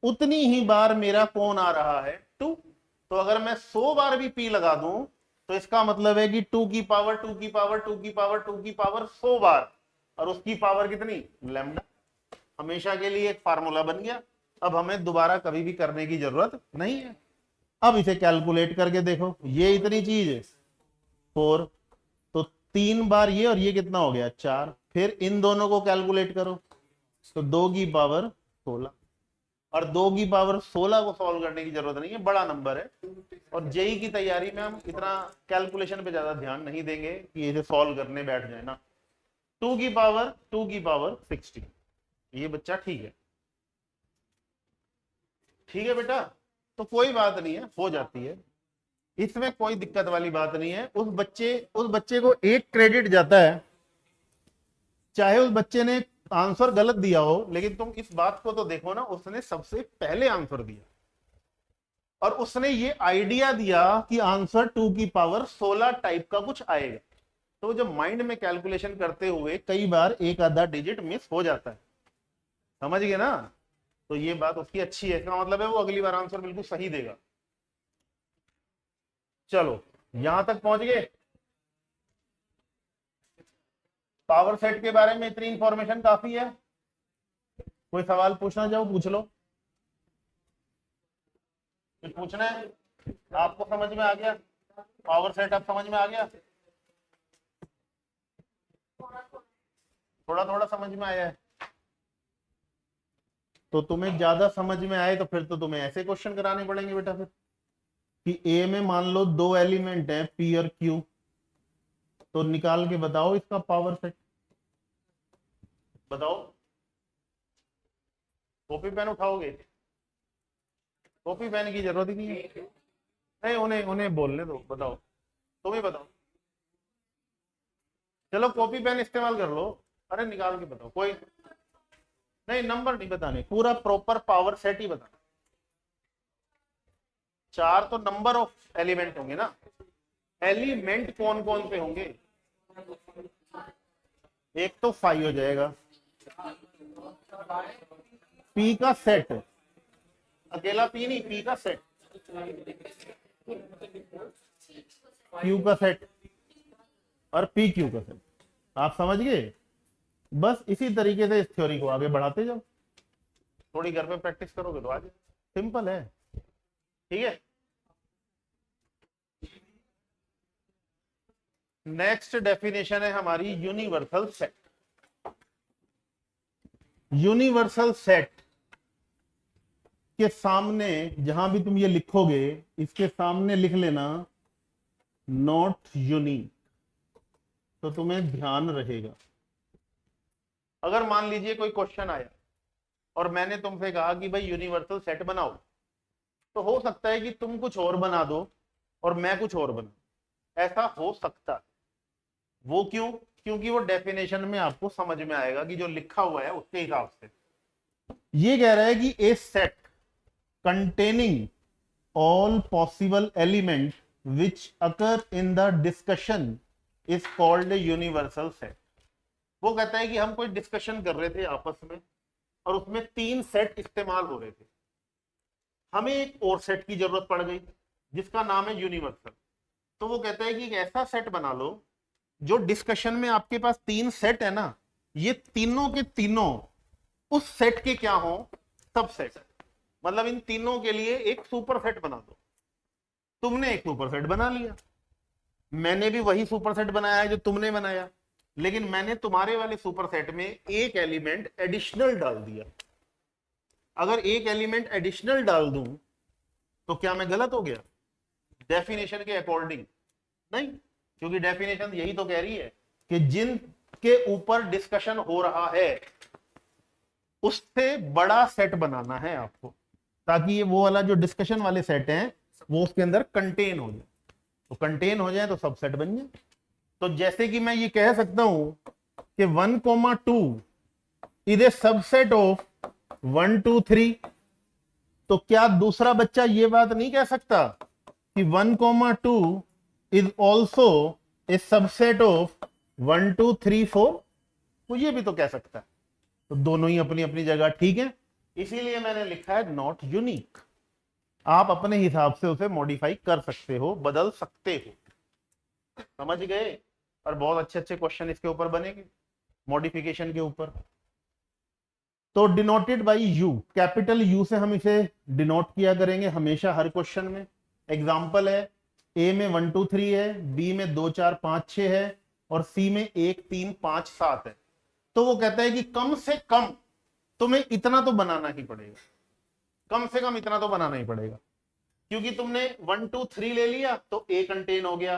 उतनी ही बार मेरा कौन आ रहा है, 2। तो अगर मैं 100 बार भी P लगा दूं तो इसका मतलब है कि 2 की पावर 2 की पावर 2 की पावर 2 की पावर 100 बार, और उसकी पावर कितनी, लैम्डा। हमेशा के लिए एक फार्मूला बन गया, अब हमें दोबारा कभी भी करने की जरूरत नहीं है। अब इसे कैलकुलेट करके देखो, ये इतनी चीज है 4, तो 3 बार ये, और ये कितना हो गया 4। फिर इन दोनों को कैलकुलेट करो तो 2 की पावर 16, और 2 की पावर 16 को सॉल्व करने की जरूरत नहीं है, बड़ा नंबर है। और जेई की तैयारी में हम इतना कैलकुलेशन पे ज्यादा ध्यान नहीं देंगे कि इसे सॉल्व करने बैठ जाए ना। 2 की पावर 16, ये बच्चा ठीक है? ठीक है बेटा, तो कोई बात नहीं है, हो जाती है, इसमें कोई दिक्कत वाली बात नहीं है। उस बच्चे को एक क्रेडिट जाता है, चाहे उस बच्चे ने आंसर गलत दिया हो, लेकिन तुम इस बात को तो देखो ना, उसने सबसे पहले आंसर दिया और उसने ये आइडिया दिया कि आंसर 2 की पावर 16 टाइप का कुछ आएगा। तो जब माइंड में कैलकुलेशन करते हुए कई बार एक आधा डिजिट मिस हो जाता है, समझ गए ना? तो ये बात उसकी अच्छी है, इसका मतलब है वो अगली बार आंसर बिल्कुल सही देगा। चलो यहां तक पहुंच गए। पावर सेट के बारे में इतनी इंफॉर्मेशन काफी है। कोई सवाल पूछना चाहो पूछ लो। कुछ पूछना है? आपको समझ में आ गया पावर सेट? अब समझ में आ गया? थोड़ा थोड़ा समझ में आया है? तो तुम्हें ज्यादा समझ में आए तो फिर तो तुम्हें ऐसे क्वेश्चन कराने पड़ेंगे बेटा फिर, कि ए में मान लो 2 एलिमेंट है पी और क्यू, तो निकाल के बताओ इसका पावर सेट। बताओ। कॉपी पेन उठाओगे? कॉपी पेन की जरूरत ही नहीं है। नहीं, उन्हें उन्हें बोलने दो, बताओ, तुम ही बताओ। चलो कॉपी पेन इस्तेमाल कर लो। अरे निकाल के बताओ, कोई नहीं, नंबर नहीं बताने, पूरा प्रॉपर पावर सेट ही बताना। 4 तो नंबर ऑफ एलिमेंट होंगे ना, एलिमेंट कौन कौन से होंगे? एक तो 5 हो जाएगा, पी का सेट, अकेला पी नहीं, पी का सेट, क्यू का सेट और पी क्यू का सेट। आप समझ गए? बस इसी तरीके से इस थ्योरी को आगे बढ़ाते जाओ। थोड़ी घर पे प्रैक्टिस करोगे तो आज सिंपल है। ठीक है। नेक्स्ट डेफिनेशन है हमारी यूनिवर्सल सेट। यूनिवर्सल सेट के सामने जहां भी तुम ये लिखोगे, इसके सामने लिख लेना नॉट यूनिक, तो तुम्हें ध्यान रहेगा। अगर मान लीजिए कोई क्वेश्चन आया और मैंने तुमसे कहा कि भाई यूनिवर्सल सेट बनाओ, तो हो सकता है कि तुम कुछ और बना दो और मैं कुछ और बना, ऐसा हो सकता है। वो क्यों? क्योंकि वो डेफिनेशन में आपको समझ में आएगा कि जो लिखा हुआ है उसके हिसाब से ये कह रहा है कि a set containing all possible element which occur in the discussion is called universal set. वो कहता है कि हम कोई डिस्कशन कर रहे थे आपस में और उसमें 3 सेट इस्तेमाल हो रहे थे, हमें एक और सेट की जरूरत पड़ गई जिसका नाम है यूनिवर्सल। तो वो कहता है कि एक ऐसा सेट बना लो जो डिस्कशन में आपके पास 3 सेट है ना, ये तीनों के तीनों उस सेट के क्या हो? सब सेट। मतलब इन तीनों के लिए एक सुपर सेट बना दो। तुमने एक सुपर सेट बना लिया, मैंने भी वही सुपर सेट बनाया है जो तुमने बनाया, लेकिन मैंने तुम्हारे वाले सुपर सेट में एक एलिमेंट एडिशनल डाल दिया। अगर एक एलिमेंट एडिशनल डाल दूं तो क्या मैं गलत हो गया डेफिनेशन के अकॉर्डिंग? नहीं, क्योंकि डेफिनेशन यही तो कह रही है कि जिन के ऊपर डिस्कशन हो रहा है उससे बड़ा सेट बनाना है आपको, ताकि ये वो वाला जो डिस्कशन वाले सेट हैं वो उसके अंदर कंटेन हो जाए। तो कंटेन हो जाए तो सब सेट बन जाए। तो जैसे कि मैं ये कह सकता हूं कि 1,2 इज ए सबसेट ऑफ 1 2 3, तो क्या दूसरा बच्चा ये बात नहीं कह सकता कि 1,2 is also a subset of 1 2 3 4? वो ये भी तो कह सकता है। तो दोनों ही अपनी अपनी जगह ठीक है, इसीलिए मैंने लिखा है नॉट यूनिक। आप अपने हिसाब से उसे मॉडिफाई कर सकते हो, बदल सकते हो। समझ गए? और बहुत अच्छे अच्छे क्वेश्चन इसके ऊपर बनेंगे मॉडिफिकेशन के ऊपर। तो denoted by you, capital you से हम इसे डिनोट किया करेंगे हमेशा हर क्वेश्चन में। एग्जांपल है, ए में 1 2 3 है, बी में 2 4 5 6 है और सी में 1 3 5 7 है। तो वो कहता है कि कम से कम तुम्हें इतना तो बनाना ही पड़ेगा, कम से कम इतना तो बनाना ही पड़ेगा, क्योंकि तुमने 1 2 3 ले लिया तो ए कंटेन हो गया,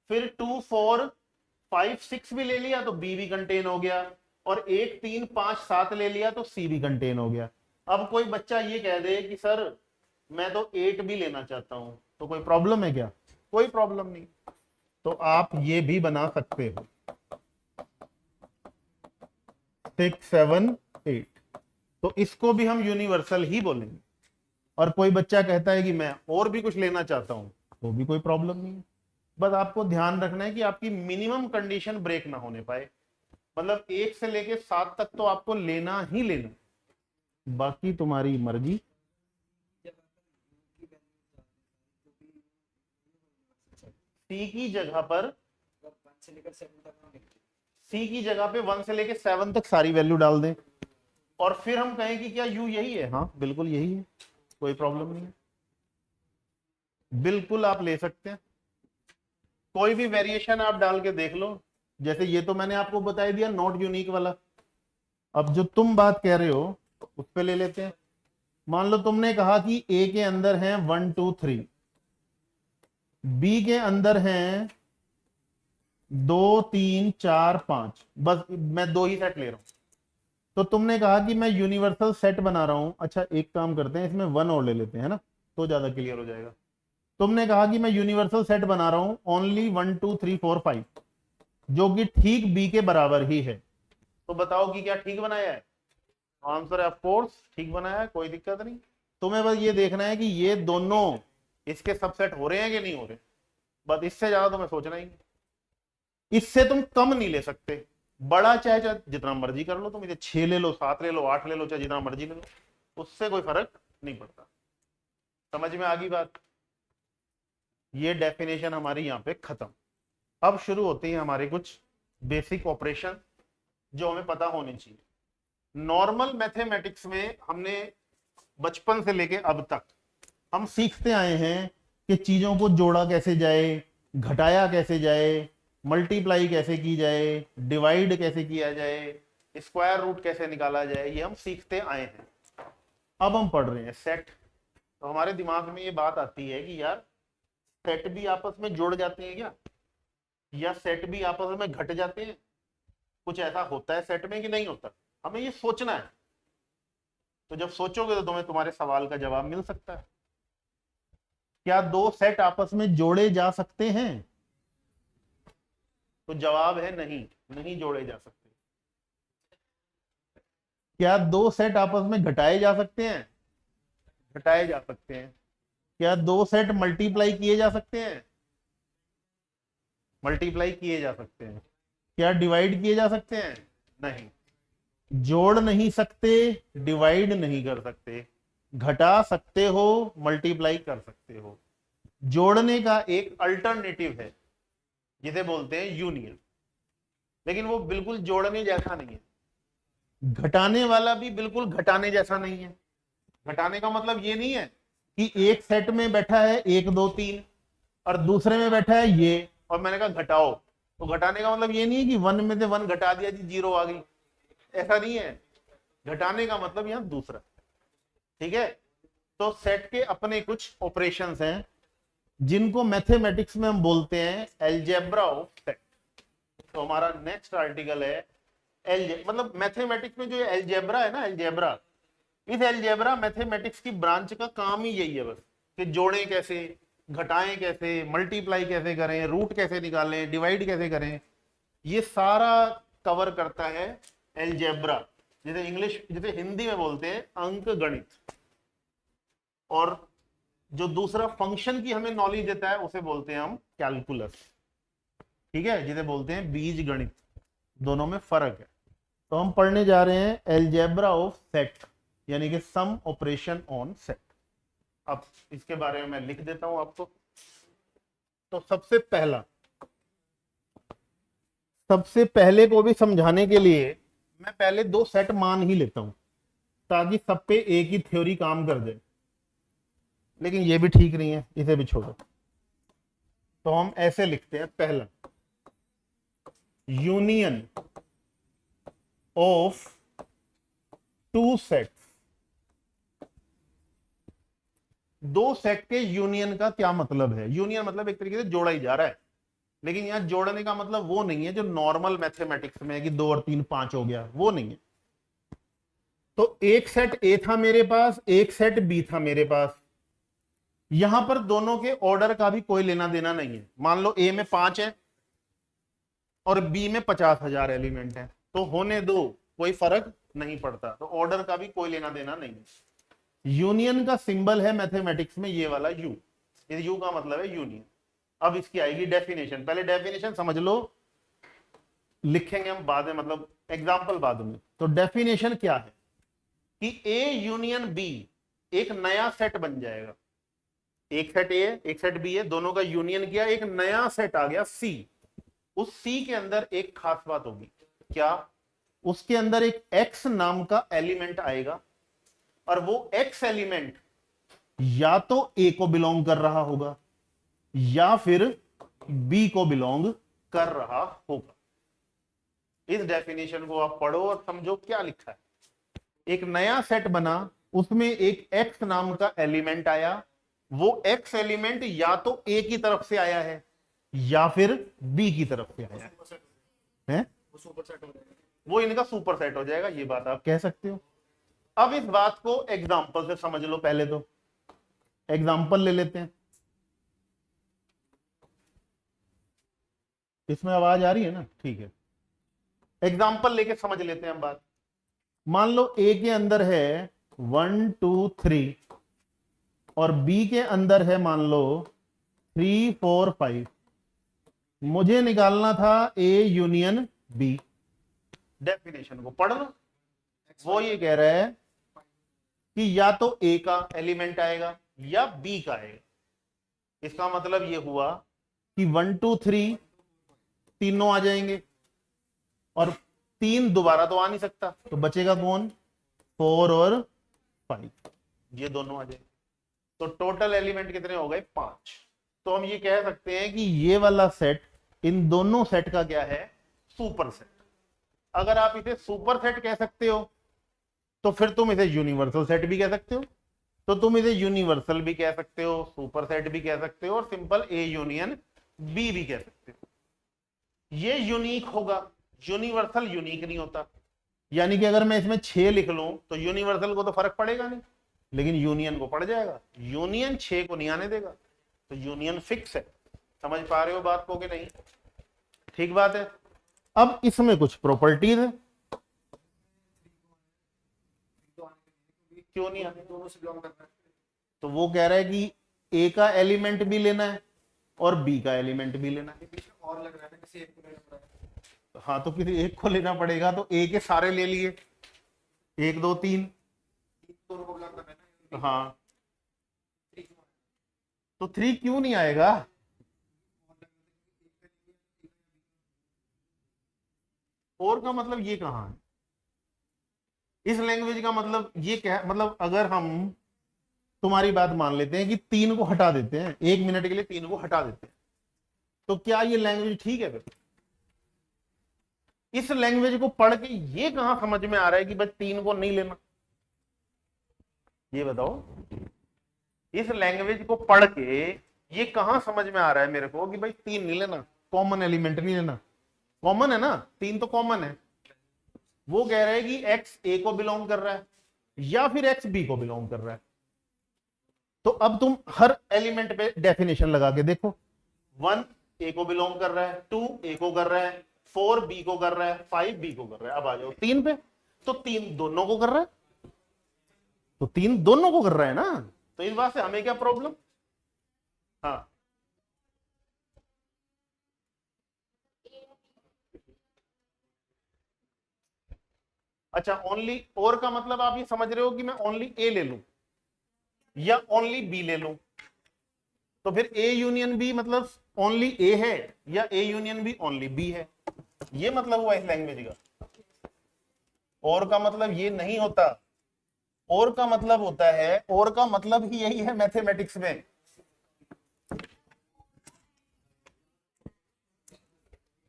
फिर 2 4 5 6 भी ले लिया तो बी भी कंटेन हो गया, और 1 3 5 7 ले लिया तो सी भी कंटेन हो गया। अब कोई बच्चा ये कह दे कि सर मैं तो 8 भी लेना चाहता हूं, तो कोई प्रॉब्लम है क्या? कोई प्रॉब्लम नहीं। तो आप ये भी बना सकते हो। 6 7 8, तो इसको भी हम यूनिवर्सल ही बोलेंगे। और कोई बच्चा कहता है कि मैं और भी कुछ लेना चाहता हूं, तो भी कोई प्रॉब्लम नहीं है। बस आपको ध्यान रखना है कि आपकी मिनिमम कंडीशन ब्रेक ना होने पाए। मतलब 1 से लेके 7 तक तो आपको लेना ही लेना, बाकी तुम्हारी मर्जी। सी की जगह पर सी की जगह पे 1 से लेके 7 तक सारी वैल्यू डाल दें, और फिर हम कहें कि क्या यू यही है? हाँ बिल्कुल यही है, कोई प्रॉब्लम नहीं है, बिल्कुल आप ले सकते हैं। कोई भी वेरिएशन आप डाल के देख लो। जैसे ये तो मैंने आपको बता दिया नॉट यूनिक वाला। अब जो तुम बात कह रहे हो उस पे ले लेते हैं। मान लो तुमने कहा कि ए के अंदर हैं 1 2 3, बी के अंदर हैं 2 3 4 5, बस मैं 2 ही सेट ले रहा हूं। तो तुमने कहा कि मैं यूनिवर्सल सेट बना रहा हूं। अच्छा एक काम करते हैं, इसमें 1 और ले लेते हैं, है ना, तो ज्यादा क्लियर हो जाएगा। तुमने कहा कि मैं यूनिवर्सल सेट बना रहा हूं ओनली 1 2 3 4 5, जो कि ठीक बी के बराबर ही है। तो बताओ कि क्या ठीक बनाया है? आंसर है ऑफ कोर्स ठीक बनाया है, कोई दिक्कत नहीं। तुम्हें बस ये देखना है कि ये दोनों इसके सबसेट हो रहे हैं कि नहीं हो रहे, बस इससे ज्यादा तुम्हें सोचना ही नहीं। इससे तुम कम नहीं ले सकते, बड़ा चाहे चाहे जितना मर्जी कर लो, तुम इसे 6 ले लो, 7 ले लो, 8 ले लो, चाहे जितना मर्जी ले लो, उससे कोई फर्क नहीं पड़ता। समझ में आ गई बात? ये डेफिनेशन हमारी यहाँ पे खत्म। अब शुरू होती है हमारे कुछ बेसिक ऑपरेशन जो हमें पता होनी चाहिए। नॉर्मल मैथमेटिक्स में हमने बचपन से लेके अब तक हम सीखते आए हैं कि चीजों को जोड़ा कैसे जाए, घटाया कैसे जाए, मल्टीप्लाई कैसे की जाए, डिवाइड कैसे किया जाए, स्क्वायर रूट कैसे निकाला जाए, ये हम सीखते आए हैं। अब हम पढ़ रहे हैं सेट। तो हमारे दिमाग में ये बात आती है कि यार सेट भी आपस में जुड़ जाते हैं क्या, या सेट भी आपस में घट जाते हैं? कुछ ऐसा होता है सेट में कि नहीं होता? हमें ये सोचना है। तो जब सोचोगे तो तुम्हें तुम्हारे सवाल का जवाब मिल सकता है। क्या 2 सेट आपस में जोड़े जा सकते हैं? तो जवाब है नहीं, नहीं जोड़े जा सकते। क्या 2 सेट आपस में घटाए जा सकते हैं? घटाए जा सकते हैं। क्या 2 सेट मल्टीप्लाई किए जा सकते हैं? मल्टीप्लाई किए जा सकते हैं। क्या डिवाइड किए जा सकते हैं? नहीं। जोड़ नहीं सकते, डिवाइड नहीं कर सकते, घटा सकते हो, मल्टीप्लाई कर सकते हो। जोड़ने का एक अल्टरनेटिव है जिसे बोलते हैं यूनियन, लेकिन वो बिल्कुल जोड़ने जैसा नहीं है। घटाने वाला भी बिल्कुल घटाने जैसा नहीं है। घटाने का मतलब ये नहीं है कि एक सेट में बैठा है 1 2 3 और दूसरे में बैठा है ये, और मैंने कहा घटाओ। तो घटाने का मतलब ये नहीं है कि 1 में से 1 घटा दिया जी 0 आ गई, ऐसा नहीं है। घटाने का मतलब यहां दूसरा। ठीक है, तो सेट के अपने कुछ ऑपरेशंस हैं जिनको मैथमेटिक्स में हम बोलते हैं अलजेब्रा ऑफ सेट। तो हमारा नेक्स्ट आर्टिकल है मतलब मैथमेटिक्स में जो अलजेब्रा है ना, अलजेब्रा, इस अलजेब्रा मैथमेटिक्स की ब्रांच का काम ही यही है बस, कि जोड़ें कैसे, घटाएं कैसे, मल्टीप्लाई कैसे करें, रूट कैसे निकालें, डिवाइड कैसे करें, ये सारा कवर करता है अलजेब्रा, जिसे हिंदी में बोलते हैं अंक गणित। और जो दूसरा फंक्शन की हमें नॉलेज देता है उसे बोलते हैं हम कैलकुलस। ठीक है, जिसे बोलते हैं बीज गणित। दोनों में फर्क है। तो हम पढ़ने जा रहे हैं अलजेब्रा ऑफ सेट, यानी कि सम ऑपरेशन ऑन सेट। अब इसके बारे में मैं लिख देता हूं आपको। तो सबसे पहले को भी समझाने के लिए मैं पहले 2 सेट मान ही लेता हूं, ताकि सब पे एक ही थ्योरी काम कर जाए। लेकिन ये भी ठीक नहीं है, इसे भी छोड़ो। तो हम ऐसे लिखते हैं, पहला यूनियन ऑफ 2 सेट्स। 2 सेट के यूनियन का क्या मतलब है? यूनियन मतलब एक तरीके से जोड़ा ही जा रहा है, लेकिन यहां जोड़ने का मतलब वो नहीं है जो नॉर्मल मैथमेटिक्स में है कि 2 और 3 5 हो गया, वो नहीं है। तो एक सेट ए था मेरे पास, एक सेट बी था मेरे पास। यहां पर दोनों के ऑर्डर का भी कोई लेना देना नहीं है। मान लो ए में 5 है और बी में 50,000 एलिमेंट है, तो होने दो कोई फर्क नहीं पड़ता, तो ऑर्डर का भी कोई लेना देना नहीं है। यूनियन का सिंबल है मैथमेटिक्स में ये वाला यू, इस यू का मतलब है यूनियन। अब इसकी आएगी डेफिनेशन, पहले डेफिनेशन समझ लो, लिखेंगे हम बाद में, मतलब एग्जांपल बाद में। तो डेफिनेशन क्या है कि ए यूनियन बी एक नया सेट बन जाएगा। एक सेट ए है, एक सेट बी है, दोनों का यूनियन किया, एक नया सेट आ गया सी। उस सी के अंदर एक खास बात होगी, क्या? उसके अंदर एक एक्स नाम का एलिमेंट आएगा, और वो एक्स एलिमेंट या तो ए को बिलोंग कर रहा होगा या फिर बी को बिलोंग कर रहा होगा। इस डेफिनेशन को आप पढ़ो और समझो क्या लिखा है। एक नया सेट बना, उसमें एक एक्स नाम का एलिमेंट आया, वो एक्स एलिमेंट या तो ए की तरफ से आया है या फिर बी की तरफ से आया है? वो इनका सुपर सेट हो जाएगा, ये बात आप कह सकते हो। अब इस बात को एग्जांपल से समझ लो। पहले तो एग्जांपल ले लेते हैं। इसमें आवाज आ रही है ना? ठीक है, एग्जांपल लेके समझ लेते हैं हम बात। मान लो ए के अंदर है 1 2 3 और बी के अंदर है मान लो 3 4 5। मुझे निकालना था ए यूनियन बी। डेफिनेशन को पढ़ लो। वो ये कह रहा है कि या तो ए का एलिमेंट आएगा या बी का आएगा। इसका मतलब ये हुआ कि 1 2 3 तीनों आ जाएंगे, और 3 दोबारा तो आ नहीं सकता, तो बचेगा कौन? 4 और 5, ये दोनों आ जाएंगे। तो टोटल एलिमेंट कितने हो गए? 5। तो हम ये कह सकते हैं कि ये वाला सेट इन दोनों सेट का क्या है? Super set. अगर आप इसे सुपर सेट कह सकते हो तो फिर तुम इसे यूनिवर्सल सेट भी कह सकते हो। तो तुम इसे यूनिवर्सल भी कह सकते हो, सुपर सेट भी कह सकते हो, और सिंपल ए यूनियन बी भी कह सकते हो। ये यूनिक होगा, यूनिवर्सल यूनिक नहीं होता। यानी कि अगर मैं इसमें 6 लिख लूं तो यूनिवर्सल को तो फर्क पड़ेगा नहीं, लेकिन यूनियन को पड़ जाएगा। यूनियन 6 को नहीं आने देगा, तो यूनियन फिक्स है। समझ पा रहे हो बात को कि नहीं? ठीक बात है। अब इसमें कुछ प्रॉपर्टीज है। क्यों नहीं आने? दोनों से बिलोंग करना है। तो वो कह रहा है कि ए का एलिमेंट भी लेना है और बी का एलिमेंट भी लेना है। और लग रहा है किसी एक को लेना पड़ेगा। हाँ, तो किसी एक को लेना पड़ेगा, तो ए के सारे ले लिए, 1 2 3 दोनों को बिलोंग करना है। हाँ, तो 3 क्यों नहीं आएगा? और का मतलब ये कहाँ है? इस लैंग्वेज का मतलब ये क्या? मतलब अगर हम तुम्हारी बात मान लेते हैं कि 3 को हटा देते हैं, 1 मिनट के लिए 3 को हटा देते हैं, तो क्या ये लैंग्वेज ठीक है? फिर इस लैंग्वेज को पढ़ के ये कहां समझ में आ रहा है कि बस 3 को नहीं लेना? ये बताओ, इस लैंग्वेज को पढ़ के ये कहां समझ में आ रहा है मेरे को कि भाई 3 नहीं लेना, कॉमन एलिमेंट नहीं लेना? कॉमन है ना, 3 तो कॉमन है। वो कह रहे हैं कि एक्स ए को बिलोंग कर रहा है या फिर एक्स बी को बिलोंग कर रहा है। तो अब तुम हर एलिमेंट पे डेफिनेशन लगा के देखो। 1 ए को बिलोंग कर रहा है, 2 ए को कर रहा है, 4 बी को कर रहा है, 5 बी को कर रहा है। अब आ जाओ 3 पे, तो 3 दोनों को कर रहा है, तो 3 दोनों को कर रहा है ना, तो इस बात से हमें क्या प्रॉब्लम? हाँ, अच्छा, ओनली और का मतलब आप ये समझ रहे हो कि मैं ओनली ए ले लूं या ओनली बी ले लूं? तो फिर ए यूनियन बी मतलब ओनली ए है या A union B only B है? ये मतलब हुआ इस लैंग्वेज का। और का मतलब ये नहीं होता। और का मतलब होता है, और का मतलब ही यही है मैथमेटिक्स में।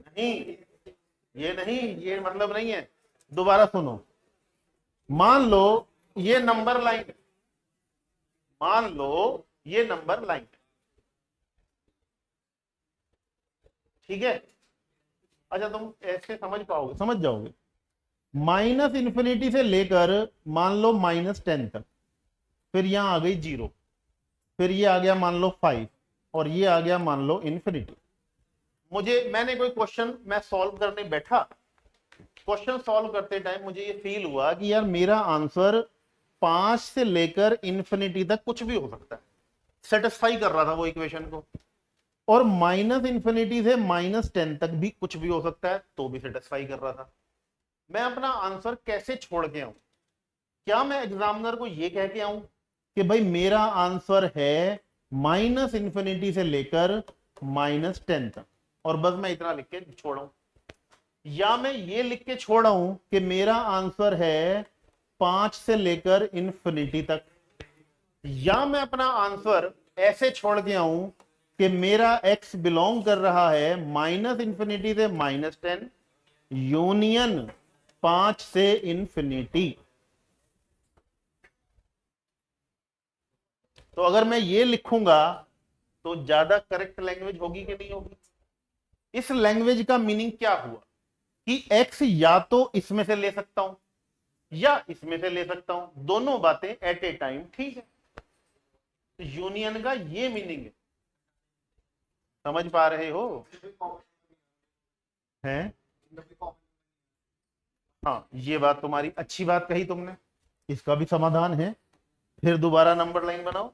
नहीं, ये नहीं, ये मतलब नहीं है। दोबारा सुनो। मान लो ये नंबर लाइन, मान लो ये नंबर लाइन, ठीक है? अच्छा, तुम ऐसे समझ पाओगे, समझ जाओगे। माइनस इन्फिनिटी से लेकर मान लो -10 तक, फिर यहां आ गई 0, फिर ये आ गया मान लो 5, और ये आ गया मान लो इन्फिनिटी। मैंने कोई क्वेश्चन मैं सॉल्व करने बैठा, क्वेश्चन सॉल्व करते टाइम मुझे ये फील हुआ कि यार मेरा आंसर 5 से लेकर इंफिनिटी तक कुछ भी हो सकता है, सेटिस्फाई कर रहा था वो इक्वेशन को, और माइनस इंफिनिटी से -10 तक भी कुछ भी हो सकता है तो भी सेटिस्फाई कर रहा था। मैं अपना आंसर कैसे छोड़ के आऊं? क्या मैं एग्जामिनर को ये कह के आऊं कि भाई मेरा आंसर है माइनस इंफिनिटी से लेकर -10 तक और बस मैं इतना लिख के छोड़ाऊं, या मैं ये लिख के छोड़ाऊं कि मेरा आंसर है 5 से लेकर इंफिनिटी तक, या मैं अपना आंसर ऐसे छोड़ के आऊं कि मेरा x बिलोंग कर रहा है माइनस इंफिनिटी से -10 यूनियन 5 से इंफिनिटी। तो अगर मैं ये लिखूंगा तो ज्यादा करेक्ट लैंग्वेज होगी कि नहीं होगी? इस लैंग्वेज का मीनिंग क्या हुआ कि x या तो इसमें से ले सकता हूं या इसमें से ले सकता हूं, दोनों बातें एट ए टाइम ठीक है। तो यूनियन का ये मीनिंग है, समझ पा रहे हो? हैं? हाँ, ये बात तुम्हारी अच्छी बात कही तुमने, इसका भी समाधान है। फिर दोबारा नंबर लाइन बनाओ,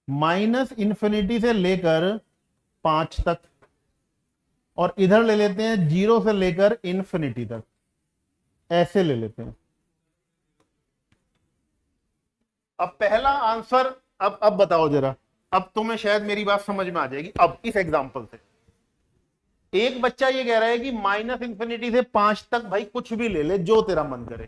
माइनस इंफिनिटी से लेकर 5 तक, और इधर ले लेते हैं 0 से लेकर इंफिनिटी तक, ऐसे ले लेते हैं। अब पहला आंसर, अब बताओ जरा, अब तुम्हें शायद मेरी बात समझ में आ जाएगी। अब इस एग्जांपल से एक बच्चा ये कह रहा है कि माइनस इंफिनिटी से 5 तक भाई कुछ भी ले ले जो तेरा मन करे,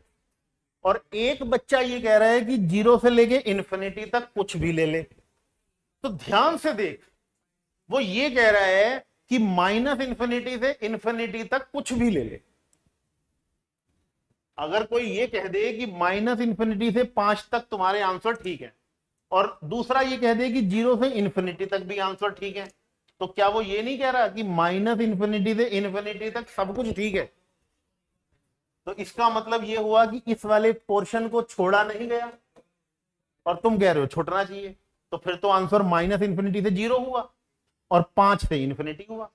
और एक बच्चा ये कह रहा है कि 0 से लेके इंफिनिटी तक कुछ भी ले ले। तो ध्यान से देख, वो ये कह रहा है कि माइनस इंफिनिटी से इंफिनिटी तक कुछ भी ले ले। अगर कोई ये कह दे कि माइनस इंफिनिटी से 5 तक तुम्हारे आंसर ठीक है, और दूसरा ये कह दे कि 0 से इंफिनिटी तक भी आंसर ठीक है, तो क्या वो ये नहीं कह रहा कि माइनस इंफिनिटी से इंफिनिटी तक सब कुछ ठीक है? तो इसका मतलब ये हुआ कि इस वाले पोर्शन को छोड़ा नहीं गया, और तुम कह रहे हो छोड़ना चाहिए, तो फिर तो आंसर माइनस इंफिनिटी से 0 हुआ और 5 से इंफिनिटी हुआ।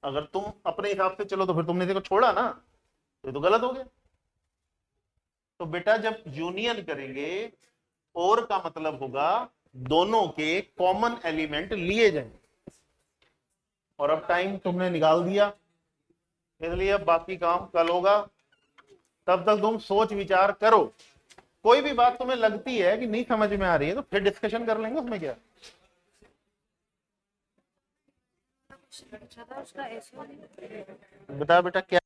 अगर तुम अपने हिसाब से चलो तो फिर तुमने इसको छोड़ा ना, तो ये तो गलत हो गया। तो बेटा जब यूनियन करेंगे, और का मतलब होगा दोनों के कॉमन एलिमेंट लिए जाएंगे, और अब टाइम तुमने निकाल दिया, इसलिए अब बाकी काम कल होगा। तब तक तुम सोच विचार करो, कोई भी बात तुम्हें लगती है कि नहीं समझ में आ रही है तो फिर डिस्कशन कर लेंगे, उसमें क्या। उसका ऐसे बता बेटा क्या